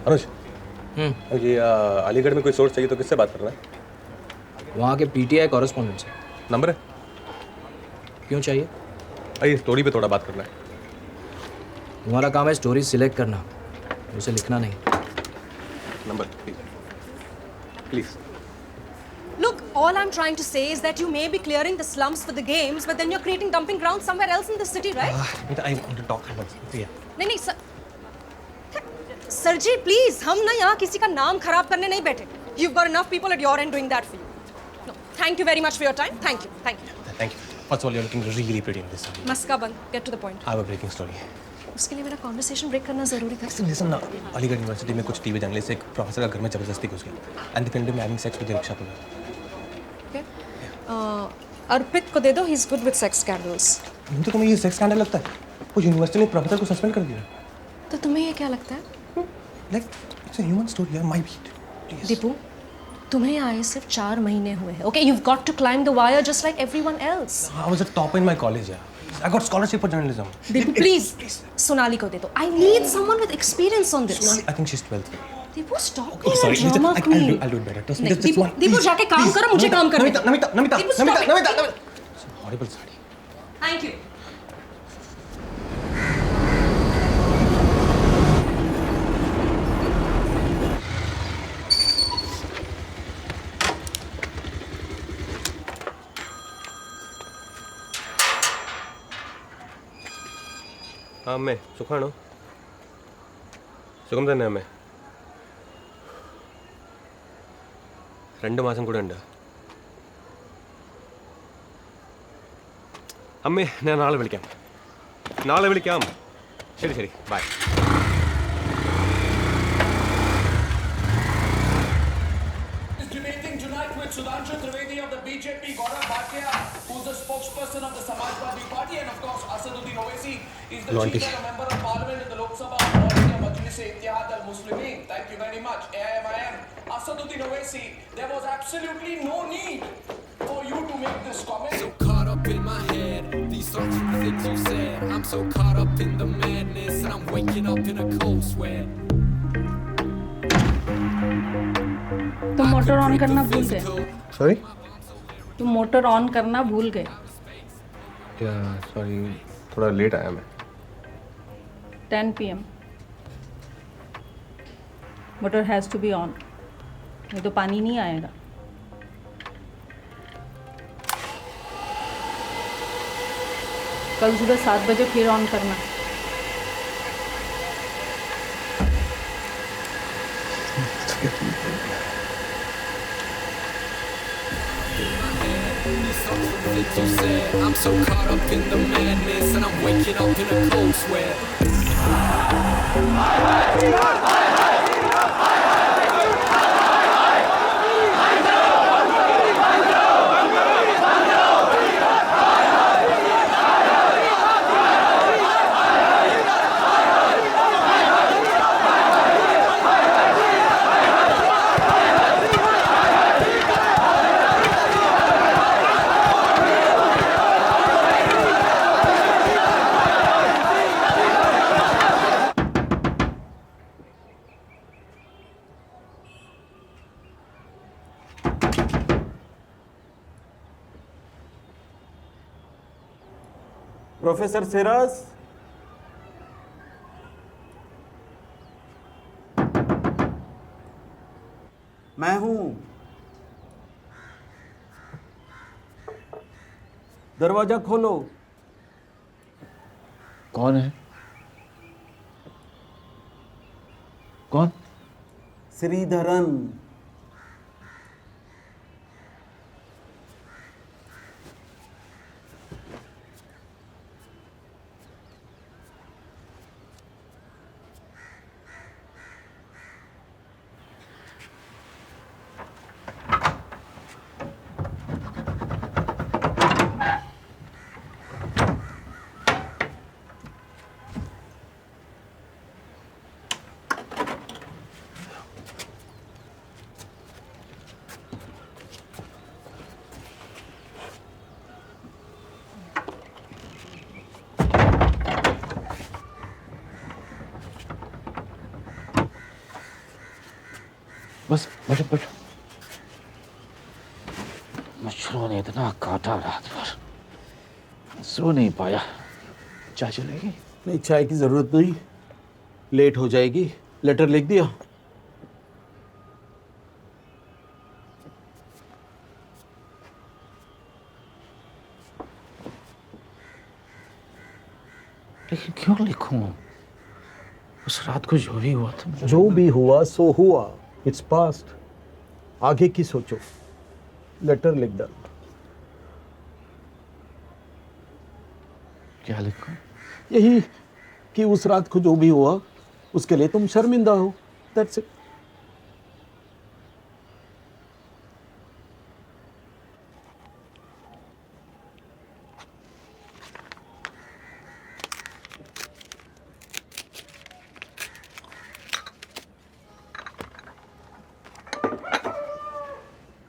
अनुज, ये अलीगढ़ में कोई सोर्स चाहिए तो किससे बात करना है? वहाँ के पीटीआई कॉरेस्पॉन्डेंट से। नंबर है? क्यों चाहिए? अरे स्टोरी पे थोड़ा बात करना है। तुम्हारा काम है स्टोरी सिलेक्ट करना, उसे लिखना नहीं। Number please. Look, all I'm trying to say is that you may be clearing the slums for the games, but then you're creating dumping grounds somewhere else in the city, right? I want to talk about it. नहीं sir ji please, हम ना यहाँ किसी का नाम खराब करने नहीं बैठे. You've got enough people at your end doing that for you. No, thank you very much for your time. Thank you. Thank you. First of all, you're looking really pretty in this story. मस्का बंद. Get to the point. I have a breaking story. उसके लिए मेरा conversation break करना जरूरी था. Listen ना, Aligarh university में कुछ टीवी जर्नलिस्ट एक प्रोफेसर का घर में जबरदस्ती घुस गया and they filmed him having sex with the rickshaw puller. Okay. अर्पित को दे दो. He's good with sex scandals. तो तुम्हें ये सेक्स स्कैंडल लगता है? वो यूनिवर्सिटी ने प्रोफेसर को सस्पेंड कर दिया. तो तुम्हें ये क्या लगता है? Like it's a human story, यार. My beat. Please. दीपू, तुम्हें यहाँ आए सिर्फ 4 महीने हुए हैं. Okay, you've got to climb the wire just like everyone else. I was a top in my college, yeah. I got scholarship for journalism. Deepu, please. Sonali को दे दो. I need someone with experience on this. Sonali, I think she's 12th. Deepu, stop Oh, being a sorry. drama queen. I'll do it better. Trust me. नहीं, Just one. Deepu जाके काम करो, मुझे काम करने दो. Namita. Deepu, stop it. It's a horrible story. Thank you. അമ്മേ സുഖമാണോ? സുഖം തന്നെ അമ്മേ. 2 മാസം കൂടെ ഉണ്ട് അമ്മേ. ഞാൻ നാളെ വിളിക്കാം. ശരി by. Debating tonight with Sudhanshu Trivedi of the BJP, Gaurav Bhatia, who's the spokesperson of the Samajwadi Party, and of course Asaduddin Owaisi is the chief and a member of parliament in the Lok Sabha of All India Majlis-e-Ittihad al-Muslimin. Thank you very much. AIMIM. Asaduddin Owaisi, there was absolutely no need for you to make this comment. So caught up in my head, these thoughts and things you said. I'm so caught up in the madness, and I'm waking up in a cold sweat. तुम motor on करना भूल गए. Sorry तुम motor on करना भूल गए. क्या? Sorry, थोड़ा लेट आया मैं. 10 PM. Motor has to be on, नहीं तो पानी नहीं आएगा. कल सुबह 7 बजे फिर ऑन करना. Things you said. I'm so caught up in the madness, and I'm waking up in a cold sweat. Professor Siraj, मैं हूं. दरवाजा खोलो. कौन है? कौन? श्रीधरन. बस बैठो बैठो। मच्छरों ने इतना काटा रात भर, सो नहीं पाया। चाय चलेगी? नहीं, चाय की ज़रूरत नहीं, लेट हो जाएगी। लेटर लिख दिया? लेकिन क्यों लिखूं? उस रात को जो भी हुआ था, जो भी हुआ सो हुआ, इट्स पास्ट। आगे की सोचो। लेटर लिख दो। क्या लिखूं? यही कि उस रात को जो भी हुआ उसके लिए तुम शर्मिंदा हो। That's it.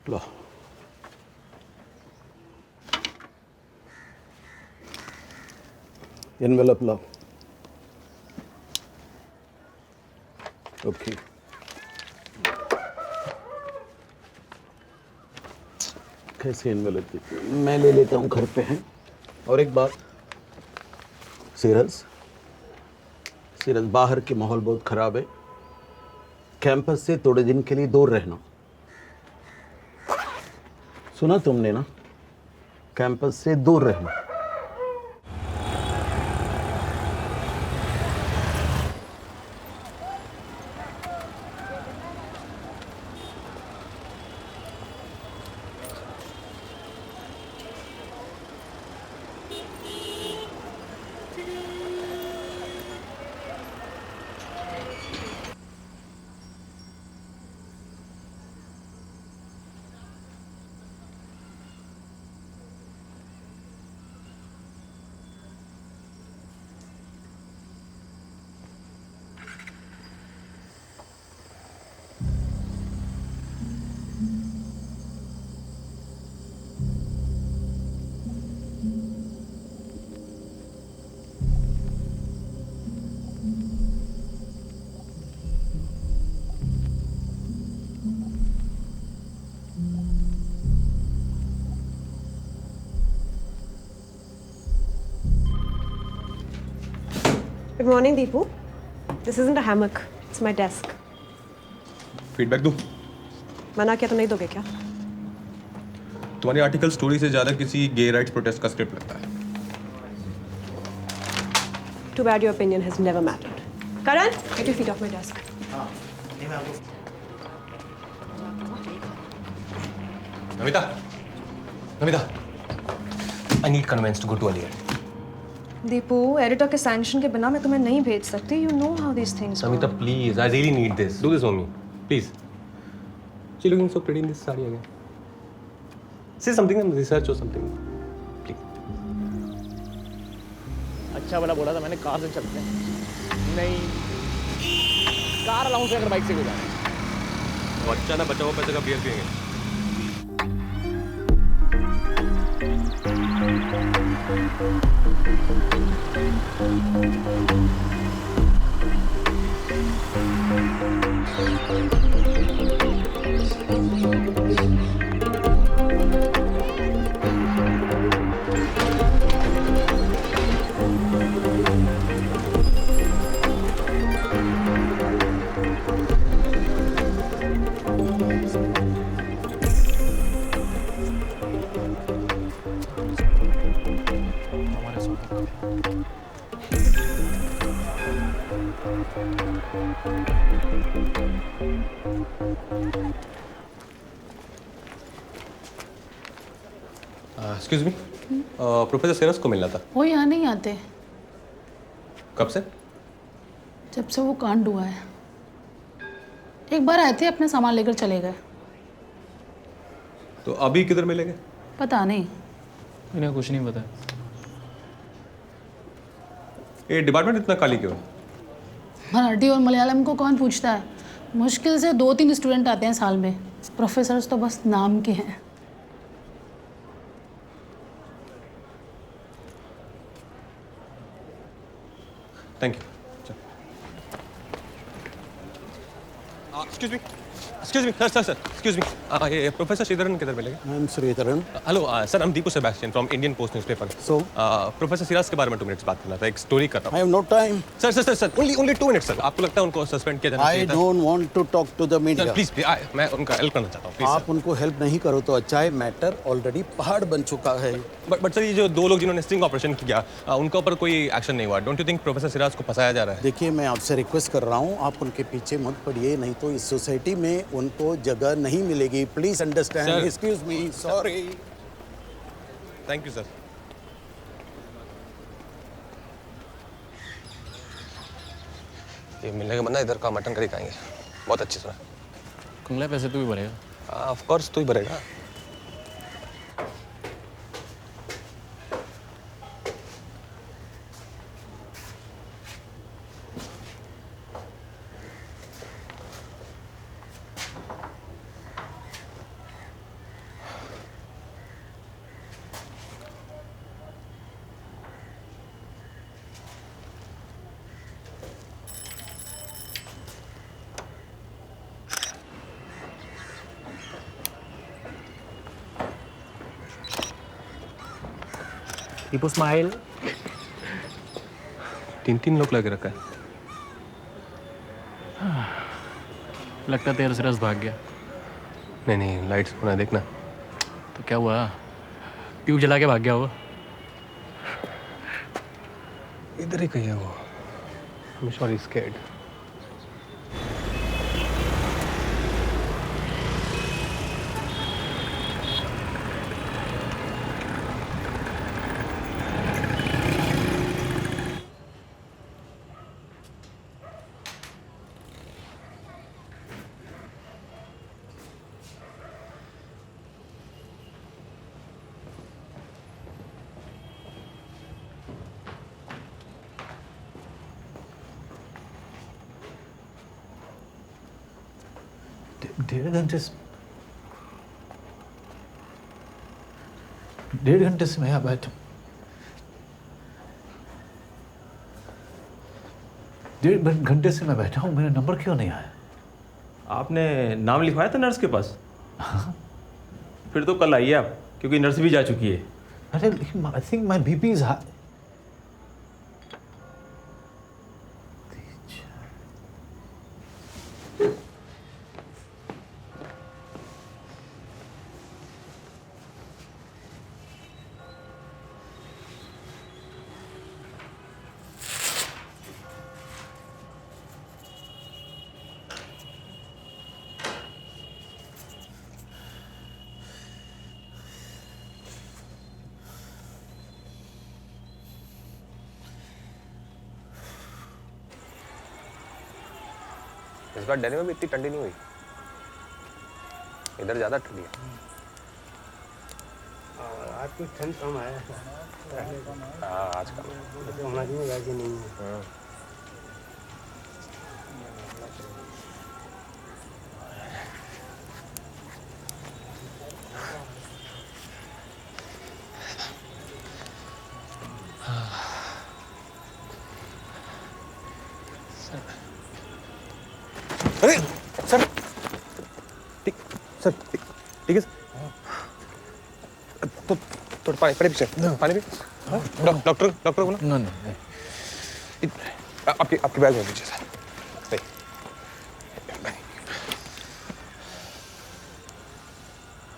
Low, envelope low. Okay, कैसे एनवेलप देते? मैं ले लेता हूँ, घर पे हैं। और एक बात, सीरस, बाहर के माहौल बहुत ख़राब है। कैंपस से थोड़े दिन के लिए दूर रहना। सुना तुमने ना? कैंपस से दूर रहना। Good morning, Deepu. This isn't a hammock. It's my desk. Feedback दूँ? मना किया तो नहीं दोगे क्या? तुम्हारी आर्टिकल स्टोरी से ज़्यादा किसी गे राइट्स प्रोटेस्ट का स्क्रिप्ट लगता है। Too bad your opinion has never mattered. Karan, get your feet off my desk. Namita, I need conveyance to go to Aligarh. Deepu, editor के सैंक्शन के बिना मैं तुम्हें नहीं भेज सकती. You know how these things go. Namita, please, I really need this. Do this for me, please. She's looking so pretty in this saree again. Say something and research or something, please. अच्छा वाला बोला था मैंने, car से चलते हैं। नहीं, car allowance अगर बाइक से गुजारा। बच्चा ना बचा हुआ पैसे का बियर पियेंगे। एक्सक्यूज मी, प्रोफेसर सेरस को मिलना था। वो यहाँ नहीं आते। कब से? जब से वो कांड हुआ है। एक बार आए थे, अपना सामान लेकर चले गए। तो अभी किधर मिलेंगे? पता नहीं। इन्हें कुछ नहीं पता। ये डिपार्टमेंट इतना खाली क्यों है? मराठी और मलयालम को कौन पूछता है? मुश्किल से 2-3 स्टूडेंट आते हैं साल में। प्रोफेसर्स तो बस नाम के हैं। Thank you. Excuse me sir excuse me ये प्रोफेसर श्रीधरन किधर मिलेगा? I am Sreedharan. Hello sir, I'm Deepu Sebastian from Indian post newspaper. So? Professor Siraj के बारे में 2 मिनट्स बात करना था, एक स्टोरी कर रहा आई हैव नो टाइम। हूँ। Sir only 2 minutes sir. आपको लगता है उनको सस्पेंड किया जाना आई चाहिए था? Don't want to talk to the media. Please मैं उनका हेल्प करना चाहता हूँ प्लीज आप उनको हेल्प नहीं करो तो अच्छा है। मैटर ऑलरेडी पहाड़ बन चुका है। बट सर, ये जो 2 लोग जिन्होंने स्टिंग ऑपरेशन किया उनके ऊपर कोई एक्शन नहीं हुआ। Don't you think professor Siraj को फंसाया जा रहा है? देखिए, मैं आपसे रिक्वेस्ट कर रहा हूँ, आप उनके पीछे मत पड़िए, नहीं तो इस सोसाइटी में उनको जगह नहीं मिलेगी। Please understand. Sir. Excuse me, sorry. Thank you sir. ये मिलने का बंदा इधर का मटन करी खाएंगे, बहुत अच्छी सुना। कुंगला पैसे तू भी भरेगा? ऑफ कोर्स तू ही भरेगा। दीपू स्माइल। 3 लोग लगे रखा है। लगता तेरा सिराज भाग गया। नहीं लाइट्स होना देखना। तो क्या हुआ? ट्यूब जला के भाग गया वो? इधर ही कहीं है वो। I'm sure he's scared. डेढ़ घंटे से मैं यहाँ बैठा हूँ। 1.5 घंटे से मैं बैठा हूँ, मेरा नंबर क्यों नहीं आया? आपने नाम लिखवाया था नर्स के पास? फिर तो कल आइए आप, क्योंकि नर्स भी जा चुकी है। अरे लेकिन I think my BP is high. इस बार दिल्ली में भी इतनी ठंडी नहीं हुई, इधर ज़्यादा ठंडी है। आज कुछ ठंड कम है। हाँ आज का हमारी में वैसे नहीं है। अरे सर ठीक है सर। तो पानी पीछे पानी भी। डॉक्टर बोला नहीं आपकी बैग में दीजिए सर।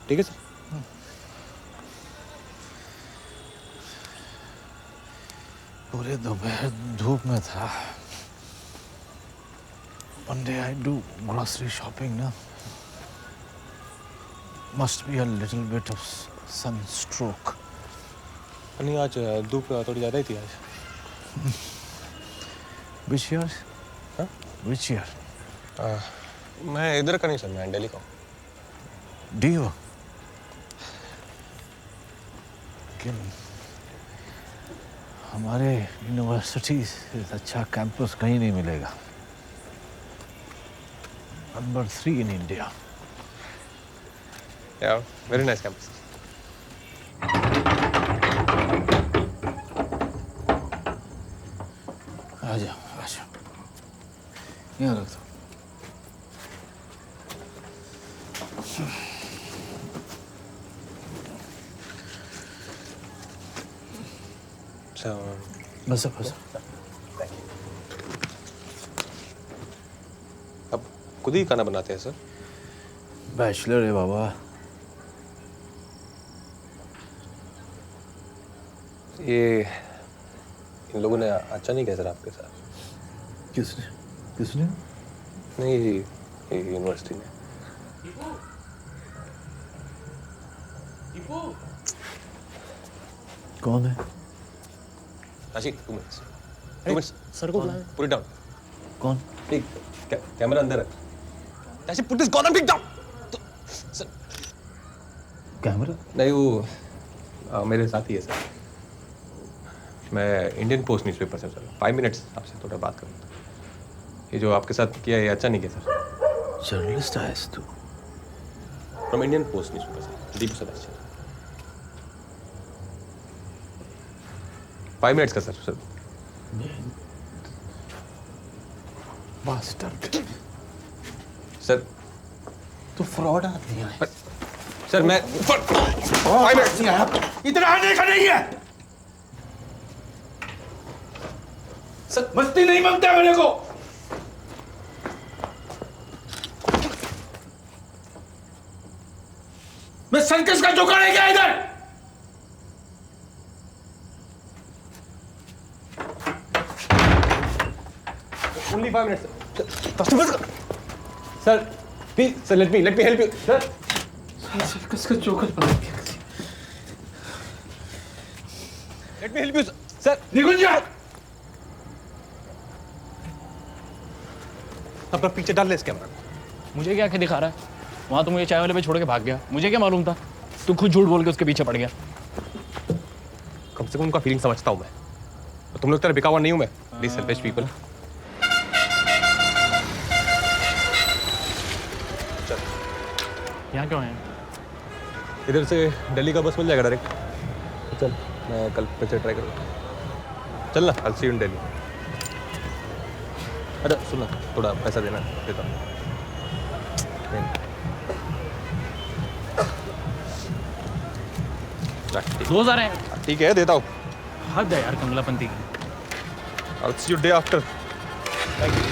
ठीक है सर। पूरे दोपहर धूप में था। One day I do grocery shopping ना, must be a little bit of sunstroke. नहीं आज धूप थोड़ी ज़्यादा ही थी आज। Which year? हाँ? Which year? मैं इधर का नहीं सर, मैं दिल्ली का हूँ। Dio? लेकिन हमारे यूनिवर्सिटी से अच्छा कैंपस कहीं नहीं मिलेगा। Number 3 in India. Yeah, very nice campus. आजा, आजा। यहाँ रख दो। अच्छा बस बस। अब खुद ही खाना बनाते हैं सर? बैचलर है बाबा। ये इन लोगों ने अच्छा नहीं किया सर आपके साथ। किसने किसने? नहीं ये यूनिवर्सिटी ने। कौन है? आशिक 2 मिनट्स 2 मिनट्स सर को बुला। Put it down. कौन? ठीक कैमरा अंदर है। Ashiq put this gun pick down. Camera? नहीं वो मेरे साथ ही है सर। मैं इंडियन पोस्ट न्यूज़पेपर से सर 5 मिनट्स आपसे थोड़ा बात करूँ। ये जो आपके साथ किया ये अच्छा नहीं किया सर। जर्नलिस्ट आया तू? From Indian post newspaper sir, Deep Sadashiv. 5 minutes का सर। बास्टर्ड। सर तो फ्रॉड आदमी है। सर मैं 5 मिनट्स इतना आने का नहीं है। सर मस्ती नहीं मांगता मेरे को। मैं सर्कस का जोकर है क्या इधर? Only 5 minutes. Sir, please, sir, let me help you. Sir. Circus का जोकर बना दिया। Let me help you, sir. निकुंज जा। अपना पीछे डाल ले इस कैमरा। मुझे क्या आंखें दिखा रहा है? वहाँ तो मुझे चाय वाले पे छोड़ के भाग गया। मुझे क्या मालूम था? तू खुद झूठ बोल के उसके पीछे पड़ गया। कम से कम उनका फीलिंग समझता हूँ मैं। और तुम लोग तरह बिका हुआ नहीं हूँ मैं। Please selfish people. यहाँ क्यों है? इधर से दिल्ली का बस मिल जाएगा डायरेक्ट। चल मैं कल फिर से ट्राई करूँगा। चल ना, I'll see you in Delhi। अरे सुन ना, थोड़ा पैसा देना देता हूँ। रोज आ रहे हैं। ठीक है देता हूँ। हद है यार कमलापंती की। I'll see you day after। Thank you।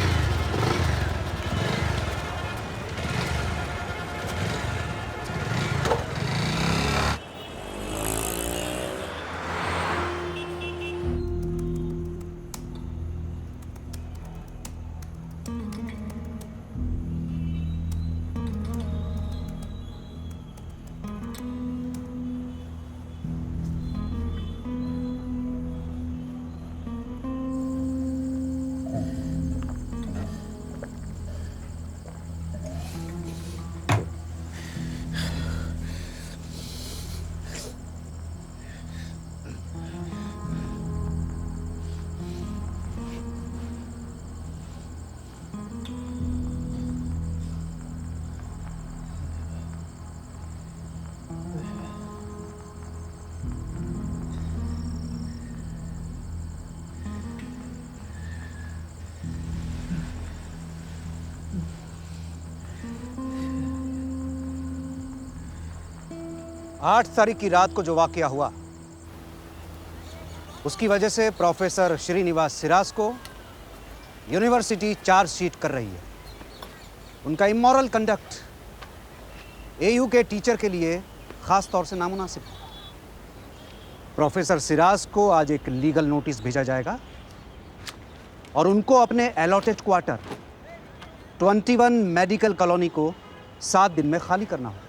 8 तारीख की रात को जो वाकया हुआ उसकी वजह से प्रोफेसर श्रीनिवास सिराज को यूनिवर्सिटी चार्जशीट कर रही है। उनका इमोरल कंडक्ट एयू के टीचर के लिए ख़ास तौर से नामुनासिब है। प्रोफेसर सिराज को आज एक लीगल नोटिस भेजा जाएगा और उनको अपने अलॉटेड क्वार्टर 21 मेडिकल कॉलोनी को 7 दिन में खाली करना होगा।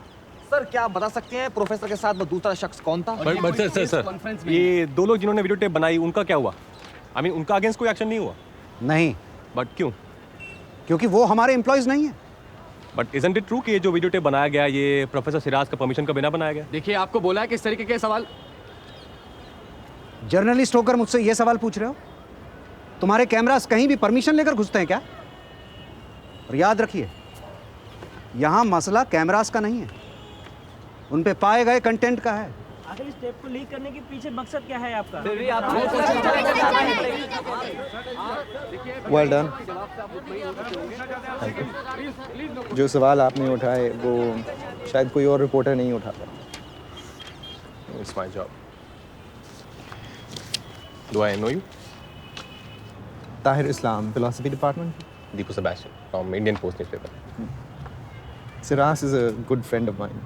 सर क्या आप बता सकते हैं प्रोफेसर के साथ वो दूसरा शख्स कौन था? बट सर ये 2 लोग जिन्होंने वीडियो टेप बनाई उनका क्या हुआ? आई मीन उनका अगेंस्ट कोई एक्शन नहीं हुआ? नहीं। बट क्यों? क्योंकि वो हमारे एम्प्लॉयज नहीं है। बट इजंट इट ट्रू कि ये जो वीडियो टेप बनाया गया ये प्रोफेसर सिराज का परमिशन का बिना बनाया गया? देखिए आपको बोला है कि इस तरीके के सवाल। जर्नलिस्ट होकर मुझसे ये सवाल पूछ रहे हो? तुम्हारे कैमरास कहीं भी परमिशन लेकर घुसते हैं क्या? और याद रखिए यहाँ मसला कैमरास का नहीं है, उन पे पाए गए कंटेंट का है। आखिर इस टेप को लीक करने के पीछे मकसद क्या है आपका? Well done. जो सवाल आपने उठाए वो शायद कोई और रिपोर्टर नहीं उठाता। It's my job. Do I know you? Tahir Islam, philosophy department. Deepu Sebastian from Indian Post newspaper. Siras is a good friend of mine.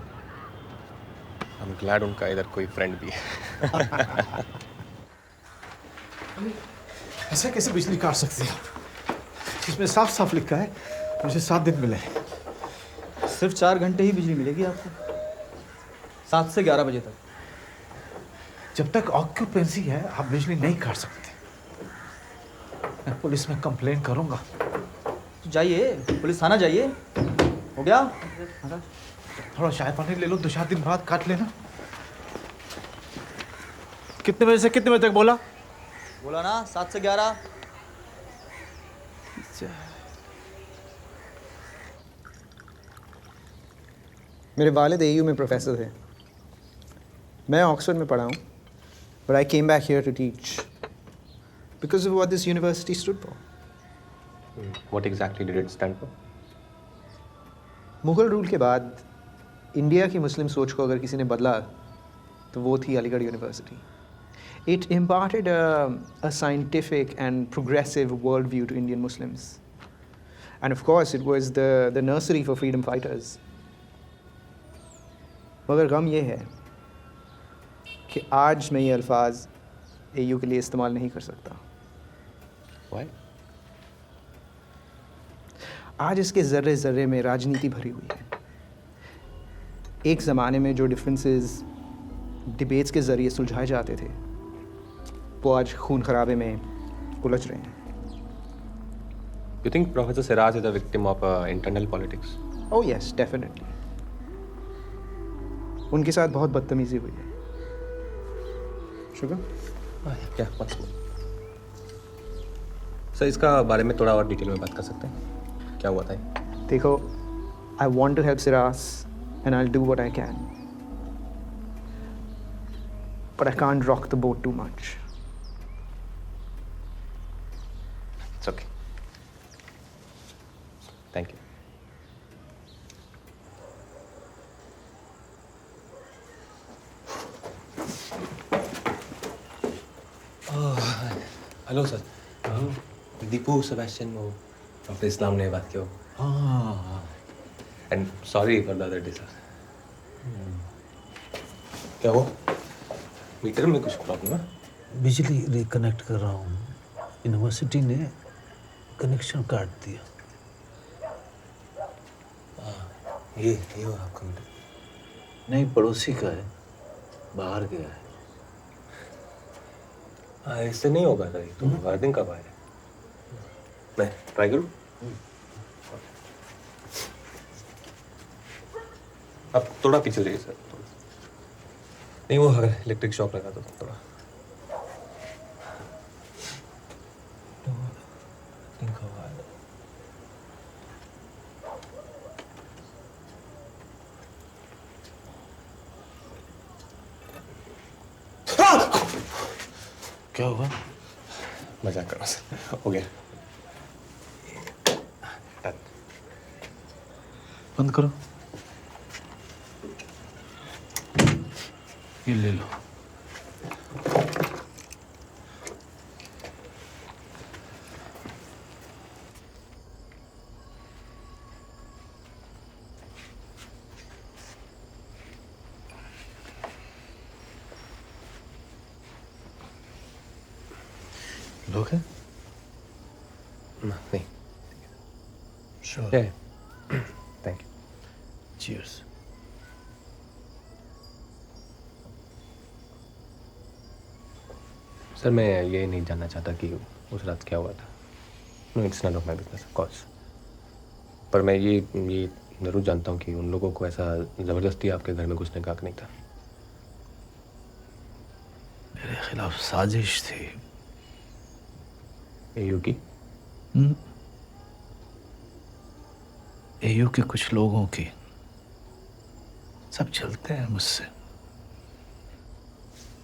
I'm glad उनका इधर कोई फ्रेंड भी है। ऐसा कैसे बिजली काट सकते हैं? इसमें साफ साफ लिखा है मुझे 7 दिन मिले। सिर्फ 4 घंटे ही बिजली मिलेगी आपको, 7 से 11 बजे तक। जब तक ऑक्यूपेंसी है आप बिजली नहीं काट सकते। मैं पुलिस में कंप्लेन करूंगा। तो जाइए, पुलिस थाना जाइए। हो गया? थोड़ा चाय पानी ले लो, 2-4 दिन बाद काट लेना। कितने बजे से कितने बजे तक बोला? बोला ना 7 से 11। मेरे वालिद एयू में प्रोफेसर थे। मैं ऑक्सफोर्ड में पढ़ा हूँ, but I came back here to teach because of what this university stood for. What exactly did it stand for? Mughal rule के बाद इंडिया की मुस्लिम सोच को अगर किसी ने बदला तो वो थी Aligarh university. It imparted a scientific and progressive worldview to Indian Muslims. And of course, it was the nursery for freedom fighters. मगर गम ये है कि आज मैं ये अल्फाज AU के लिए इस्तेमाल नहीं कर सकता। Why? आज इसके ज़र्रे ज़र्रे में राजनीति भरी हुई है। एक ज़माने में जो डिफरेंसेस डिबेट्स के ज़रिए सुलझाए जाते थे वो आज खून खराबे में उलझ रहे हैं। You think Professor Siraj is a victim of internal politics? Oh yes, definitely. उनके साथ बहुत बदतमीजी हुई है। शुगर? क्या मत सर, इसका बारे में थोड़ा और डिटेल में बात कर सकते हैं? क्या हुआ था ये? देखो, I want to help Siras and I'll do what I can. But I can't rock the boat too much. It's okay. Thank you. Hello sir, Deepu Sebastian वो डॉक्टर इस्लाम ने बात की हो। And sorry for the other day sir. क्या हो? Metre में कुछ problem है? बिजली रिकनेक्ट कर रहा हूँ, यूनिवर्सिटी ने कनेक्शन काट दिया। ये हो आपका मीटर? नहीं, पड़ोसी का है, बाहर गया है। इससे नहीं होगा सर, तो वार्डिंग कब आए? मैं ट्राई करूँ? अब थोड़ा पीछे जाइए सर। नहीं, वो अगर इलेक्ट्रिक शॉक लगा तो थोड़ा। क्या हुआ? मजाक कर रहा सर, हो गया। बंद करो, ये ले लो। लोग हैं? नहीं। Sure. Thank you. Cheers. Sir, मैं ये नहीं जानना चाहता कि उस रात क्या हुआ था। No, it's not of my business of course. पर मैं ये ज़रूर जानता हूँ कि उन लोगों को ऐसा ज़बरदस्ती आपके घर में घुसने का हक नहीं था। मेरे खिलाफ साजिश थी। एयू की? एयू के कुछ लोगों की। सब चलते हैं मुझसे।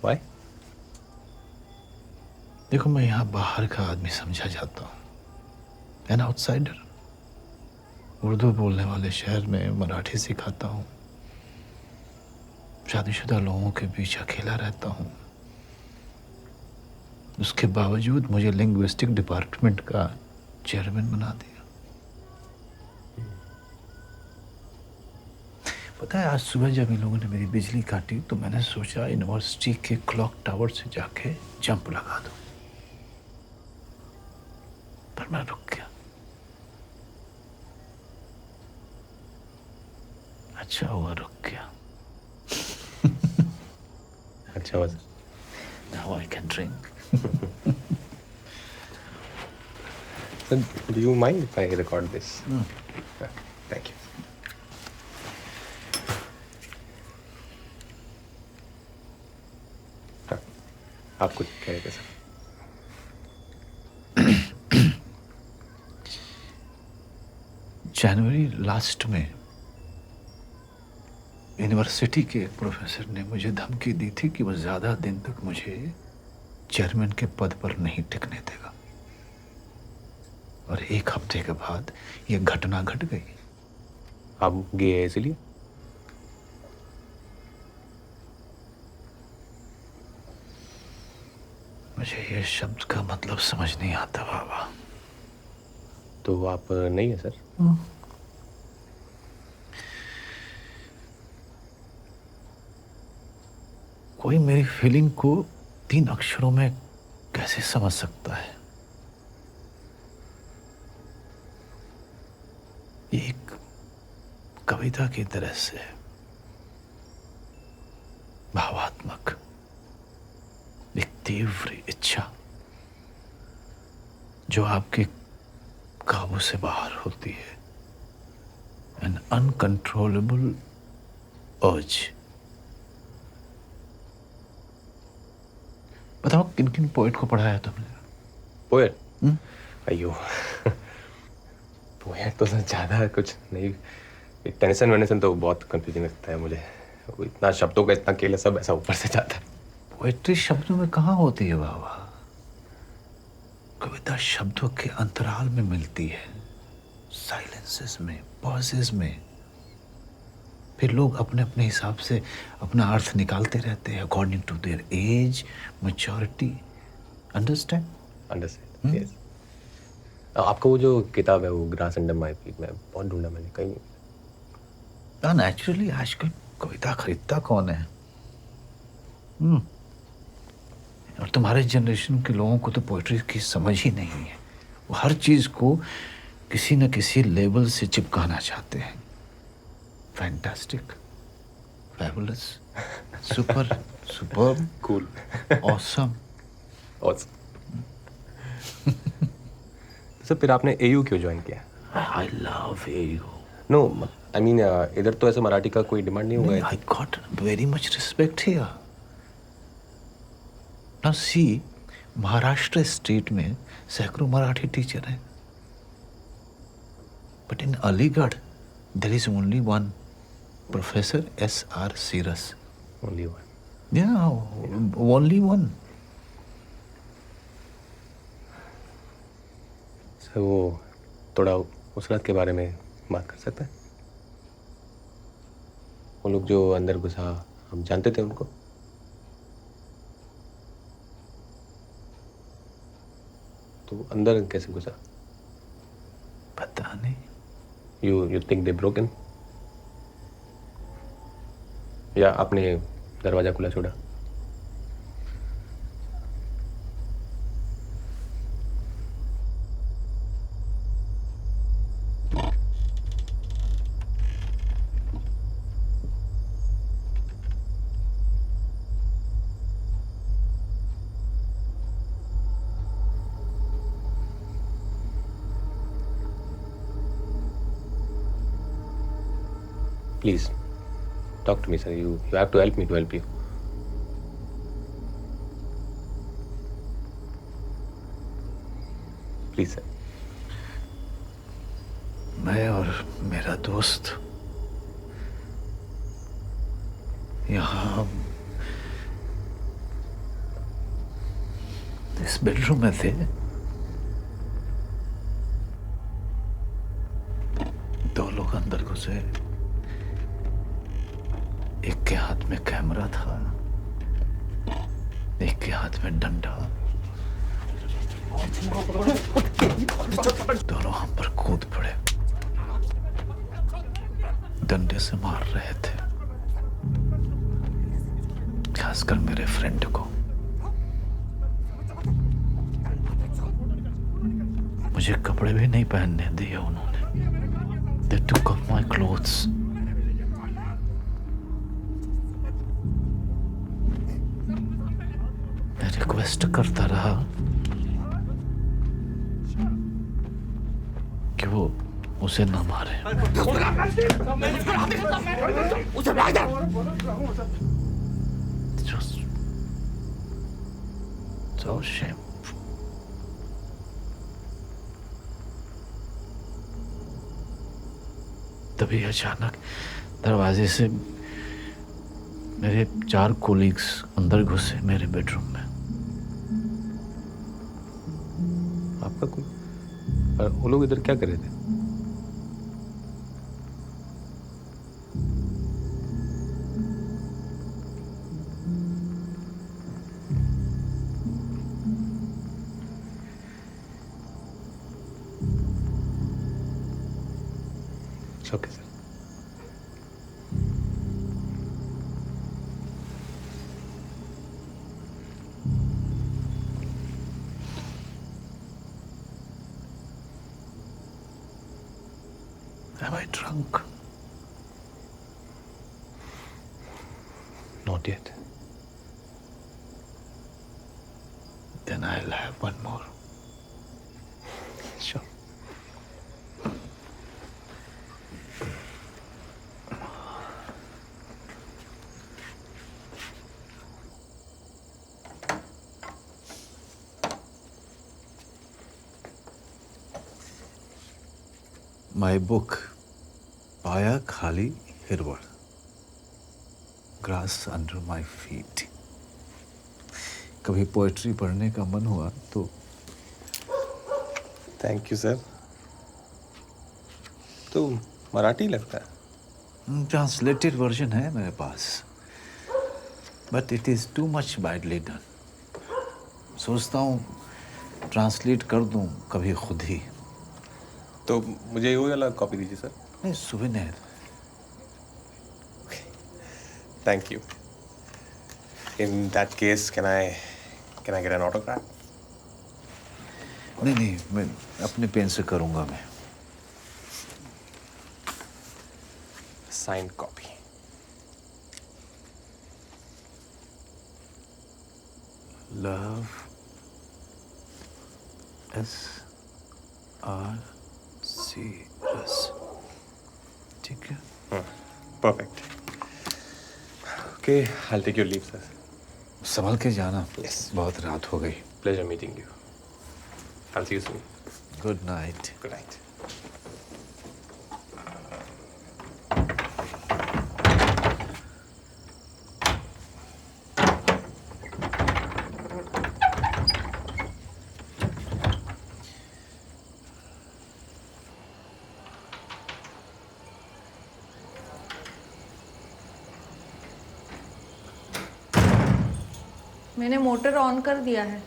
Why? देखो, मैं यहाँ बाहर का आदमी समझा जाता हूँ, एन आउटसाइडर। उर्दू बोलने वाले शहर में मराठी सिखाता हूँ, शादीशुदा लोगों के बीच अकेला रहता हूँ। उसके बावजूद मुझे लिंग्विस्टिक डिपार्टमेंट का चेयरमैन बना दिया। पता है, आज सुबह जब इन लोगों ने मेरी बिजली काटी तो मैंने सोचा यूनिवर्सिटी के क्लॉक टावर से जाके जंप लगा दूं, पर मैं रुक गया। अच्छा हुआ रुक गया। अच्छा हुआ। Now I can drink. Sir, do you mind if I record this? Thank you. हाँ, आप कुछ कह रहे थे सर? जनवरी लास्ट में यूनिवर्सिटी के एक प्रोफेसर ने मुझे धमकी दी थी कि वो ज़्यादा दिन तक मुझे चेयरमैन के पद पर नहीं टिकने देगा, और एक हफ्ते के बाद ये घटना घट गई। आप गए इसलिए? मुझे ये शब्द का मतलब समझ नहीं आता बाबा। तो आप नहीं है सर? कोई मेरी फीलिंग को 3 अक्षरों में कैसे समझ सकता है? ये एक कविता की तरह से भावात्मक, एक तीव्र इच्छा जो आपके काबू से बाहर होती है, एन अनकंट्रोलेबल अर्ज। बताओ किन किन पोएट को पढ़ा है तुमने? पोएट? अयो पोएट तो सर ज़्यादा कुछ नहीं। टेनिसन वेनिसन तो बहुत कंफ्यूजिंग लगता है मुझे। वो इतना शब्दों का इतना खेल, सब ऐसा ऊपर से जाता है। पोएट्री शब्दों में कहाँ होती है बाबा? कविता शब्दों के अंतराल में मिलती है, साइलेंसेस में, पॉजेस में। फिर लोग अपने अपने हिसाब से अपना अर्थ निकालते रहते हैं according to their age, maturity. Understand? Understand, yes. आपका वो जो किताब है वो ग्रास अंडर माय फीट, में बहुत ढूंढा मैंने, कहीं नहीं। नेचुरली आजकल कविता खरीदता कौन है? और तुम्हारे जनरेशन के लोगों को तो पोइट्री की समझ ही नहीं है। वो हर चीज को किसी न किसी लेवल से चिपकाना चाहते हैं। Fantastic, fabulous, super, superb, cool, awesome. Sir फिर आपने एयू क्यों ज्वाइन किया? I love AU. No, I mean इधर तो ऐसे मराठी का कोई डिमांड नहीं हुआ है। I got very much respect here. Now see, Maharashtra state में सैकड़ों मराठी टीचर हैं, but in Aligarh there is only one professor S.R. Siras. Only one. Yeah, only one. Sir वो थोड़ा उस रात के बारे में बात कर सकते हैं? वो लोग जो अंदर घुसा, हम जानते थे उनको? तो अंदर कैसे घुसा? पता नहीं। You think they broke in? या आपने दरवाजा खुला छोड़ा? Please, talk to me, sir. You have to help me to help you. Please, sir. मैं और मेरा दोस्त यहाँ इस बेडरूम में थे। दो लोग अंदर घुसे, एक के हाथ में कैमरा था, एक के हाथ में डंडा। दोनों हम पर कूद पड़े, डंडे से मार रहे थे, खासकर मेरे फ्रेंड को। मुझे कपड़े भी नहीं पहनने दिए उन्होंने। They took off my clothes. मैं रिक्वेस्ट करता रहा कि वो उसे ना मारे। Just so shameful. तभी अचानक दरवाजे से मेरे 4 कोलीग्स अंदर घुसे मेरे बेडरूम में। आपका कोई? और वो लोग इधर क्या कर रहे थे? Okay sir. Am I drunk? Not yet. Then I'll have one more. Sure. My book, पाया खाली हिरवड़, ग्रास अंडर माई फीट। कभी पोएट्री पढ़ने का मन हुआ तो। Thank you sir. तो मराठी लगता है। ट्रांसलेटेड वर्जन है मेरे पास, but it is too much badly done. सोचता हूँ ट्रांसलेट कर दूँ कभी खुद ही। तो मुझे ये वाला कॉपी दीजिए सर। नहीं, souvenir. Thank you. In that case can I get an autograph? नहीं, मैं अपने पेन से करूँगा मैं। Signed copy. लव SRC रस। ठीक है। Perfect. Okay, I take your leave sir. संभल के जाना। Yes. बहुत रात हो गई। Pleasure meeting you. I'll see you soon. Good night. Good night. मैंने मोटर ऑन कर दिया है।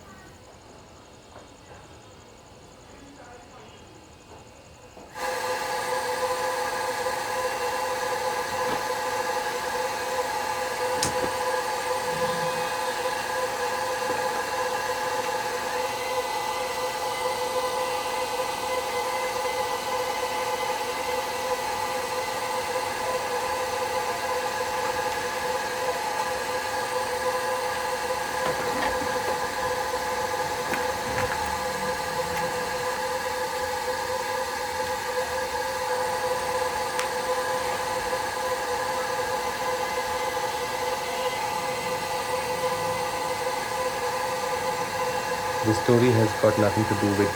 This story has got nothing to do with.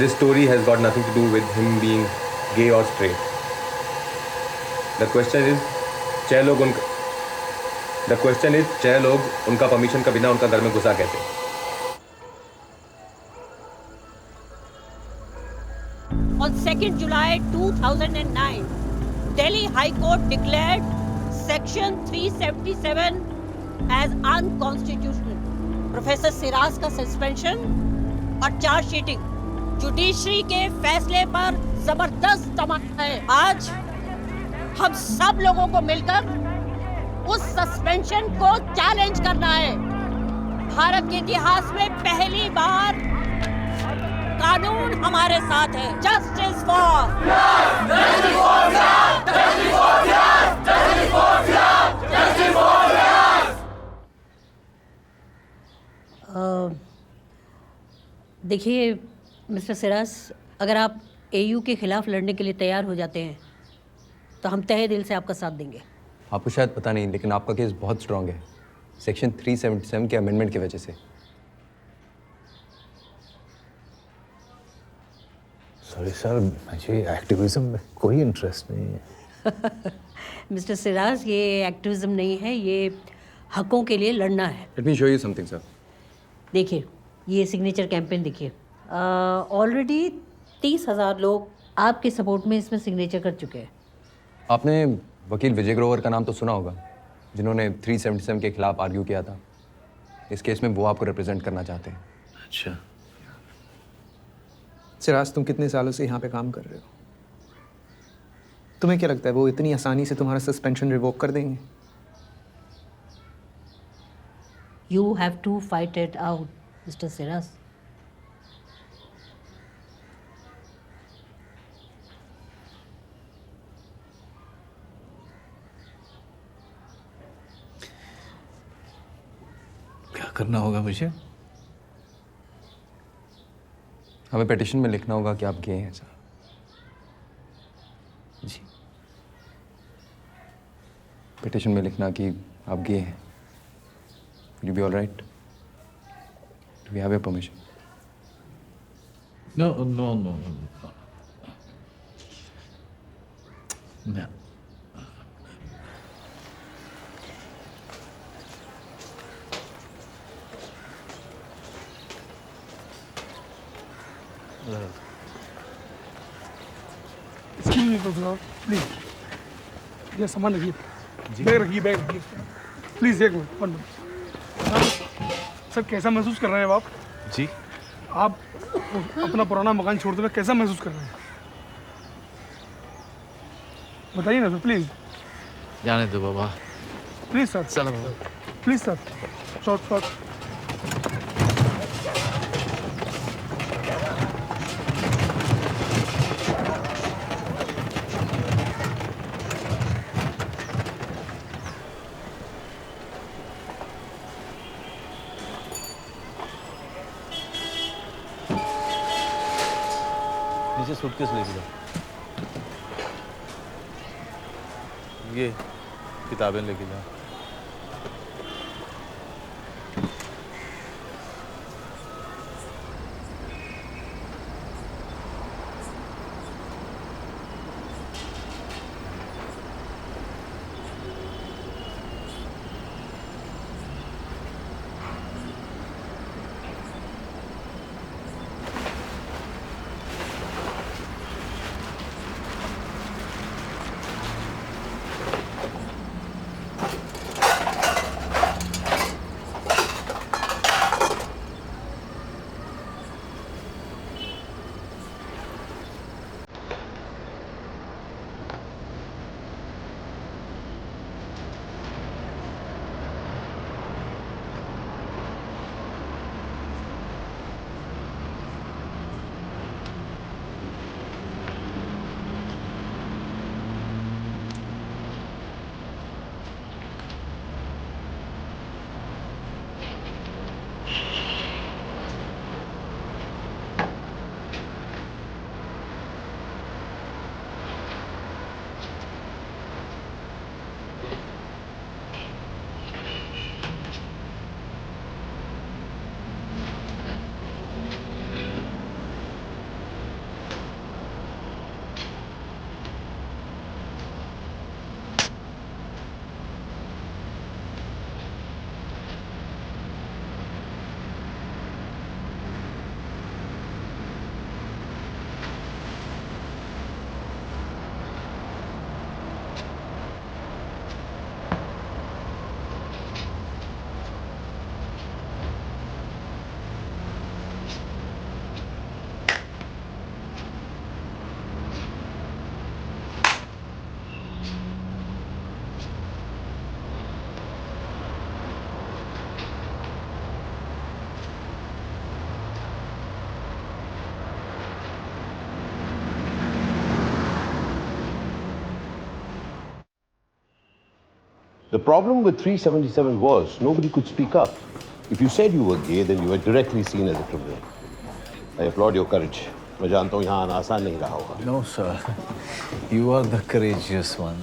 This story has got nothing to do with him being gay or straight. The question is, छह लोग उनका permission के बिना उनका घर में घुसा कैसे? On 2nd July 2009, Delhi High Court declared Section 377 as unconstitutional. Professor Siraj का सस्पेंशन और चार्जशीटिंग जुडिशरी के फैसले पर जबरदस्त तमन्ना है। आज हम सब लोगों को मिलकर उस सस्पेंशन को चैलेंज करना है। भारत के इतिहास में पहली बार कानून हमारे साथ है। जस्टिस फॉर देखिए मिस्टर सिराज, अगर आप एयू के खिलाफ लड़ने के लिए तैयार हो जाते हैं तो हम तहे दिल से आपका साथ देंगे। आपको शायद पता नहीं, लेकिन आपका केस बहुत स्ट्रांग है सेक्शन 377 के अमेंडमेंट की वजह से। सॉरी सर, मुझे एक्टिविज्म में कोई इंटरेस्ट नहीं है। मिस्टर सिराज, ये एक्टिविज्म नहीं है, ये हकों के लिए लड़ना है। Let me show you something sir. देखिए, ये सिग्नेचर कैंपेन देखिए, ऑलरेडी 30,000 लोग आपके सपोर्ट में इसमें सिग्नेचर कर चुके हैं। आपने वकील विजय ग्रोवर का नाम तो सुना होगा, जिन्होंने 377 के खिलाफ आर्ग्यू किया था। इस केस में वो आपको रिप्रेजेंट करना चाहते हैं। अच्छा सिराज, तुम कितने सालों से यहाँ पे काम कर रहे हो? तुम्हें क्या लगता है वो इतनी आसानी से तुम्हारा सस्पेंशन रिवोक कर देंगे? You have to fight it out, Mr. Siraz. क्या करना होगा मुझे? हमें पिटिशन में लिखना होगा कि आप गे हैं सर। जी। पिटिशन में लिखना कि आप गे हैं। Will you be all right? Do we have your permission? No. No. Please ये सामान रखिए, बैग रखिए प्लीज। एक मिनट, सर कैसा महसूस कर रहे हैं आप? जी, आप अपना पुराना मकान छोड़ते हुए कैसा महसूस कर रहे हैं? बताइए ना सर, प्लीज। जाने दो बाबा, प्लीज सर। चलो बाबा, प्लीज सर। शॉर्ट। नीचे सूटकेस लेके जाओ। ये किताबें लेके जाओ। The problem with 377 was nobody could speak up. If you said you were gay, then you were directly seen as a criminal. I applaud your courage. मैं जानता हूँ यहाँ आना आसान नहीं रहा होगा. No sir, you are the courageous one.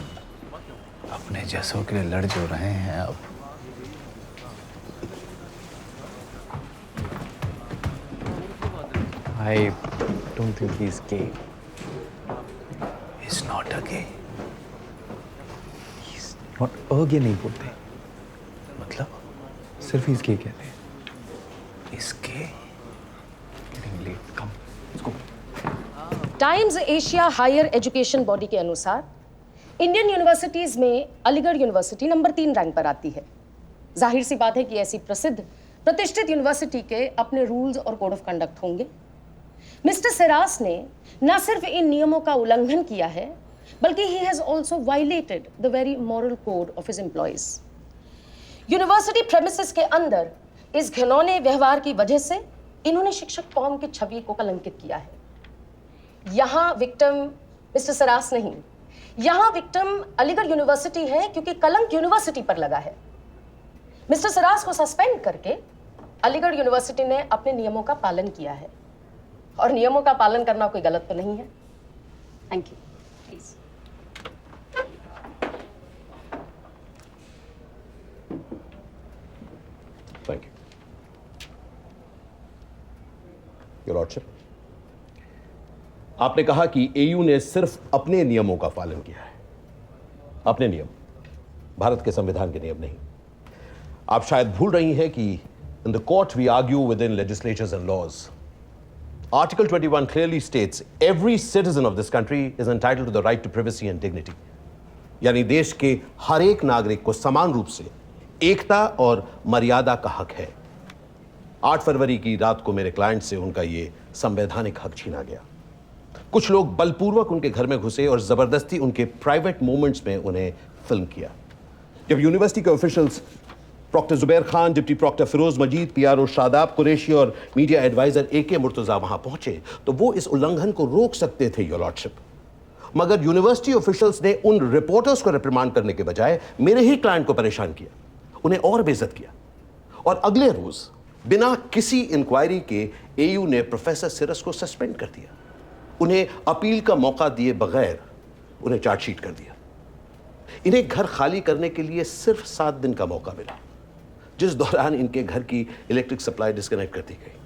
अपने जैसों के लिए लड़ जो रहे हैं अब. I don't think he's gay. He's not a gay. He's not a gay नहीं बोलते. मतलब? सिर्फ he's gay कहते हैं. He's gay. Getting late. Come, let's go. Times Asia Higher Education body के अनुसार इंडियन यूनिवर्सिटीज में अलीगढ़ यूनिवर्सिटी नंबर 3 रैंक पर आती है। जाहिर सी बात है कि ऐसी प्रसिद्ध प्रतिष्ठित यूनिवर्सिटी के अपने रूल्स और कोड ऑफ कंडक्ट होंगे। मिस्टर सिरास ने न सिर्फ इन नियमों का उल्लंघन किया है, बल्कि he has also violated the very moral code of his employees. University premises के अंदर इस घिनौने व्यवहार की वजह से इन्होंने शिक्षक कौम की छवि को कलंकित किया है। यहाँ विक्टिम मिस्टर सिरास नहीं, यहाँ विक्टिम अलीगढ़ यूनिवर्सिटी है, क्योंकि कलंक यूनिवर्सिटी पर लगा है। मिस्टर सिरास को सस्पेंड करके अलीगढ़ यूनिवर्सिटी ने अपने नियमों का पालन किया है, और नियमों का पालन करना कोई गलत तो नहीं है। Thank you. Please. Thank you. Your Lordship, आपने कहा कि एयू ने सिर्फ अपने नियमों का पालन किया है। अपने नियम, भारत के संविधान के नियम नहीं। आप शायद भूल रही हैं कि in the court we argue with in legislatures and laws. Article 21 clearly states every citizen of this country is entitled to the right to privacy and dignity. यानी देश के हर एक नागरिक को समान रूप से एकता और मर्यादा का हक है। 8 फरवरी की रात को मेरे क्लाइंट से उनका ये संवैधानिक हक छीना गया। कुछ लोग बलपूर्वक उनके घर में घुसे और जबरदस्ती उनके प्राइवेट मोमेंट्स में उन्हें फिल्म किया। जब यूनिवर्सिटी के officials proctor Zubair Khan, deputy proctor Firoz Majid, PRO Shadab Qureshi और मीडिया एडवाइजर AK मुर्तजा वहां पहुंचे तो वो इस उल्लंघन को रोक सकते थे, योर लॉर्डशिप। मगर यूनिवर्सिटी ऑफिशियल्स ने उन रिपोर्टर्स को रिप्रिमांड करने के बजाय मेरे ही क्लाइंट को परेशान किया, उन्हें और बेइज्जत किया। और अगले रोज बिना किसी इंक्वायरी के एयू ने प्रोफेसर सिरस को सस्पेंड कर दिया। उन्हें अपील का मौका दिए बगैर उन्हें चार्जशीट कर दिया। इन्हें घर खाली करने के लिए सिर्फ 7 दिन का मौका मिला, जिस दौरान इनके घर की इलेक्ट्रिक सप्लाई डिस्कनेक्ट कर दी गई।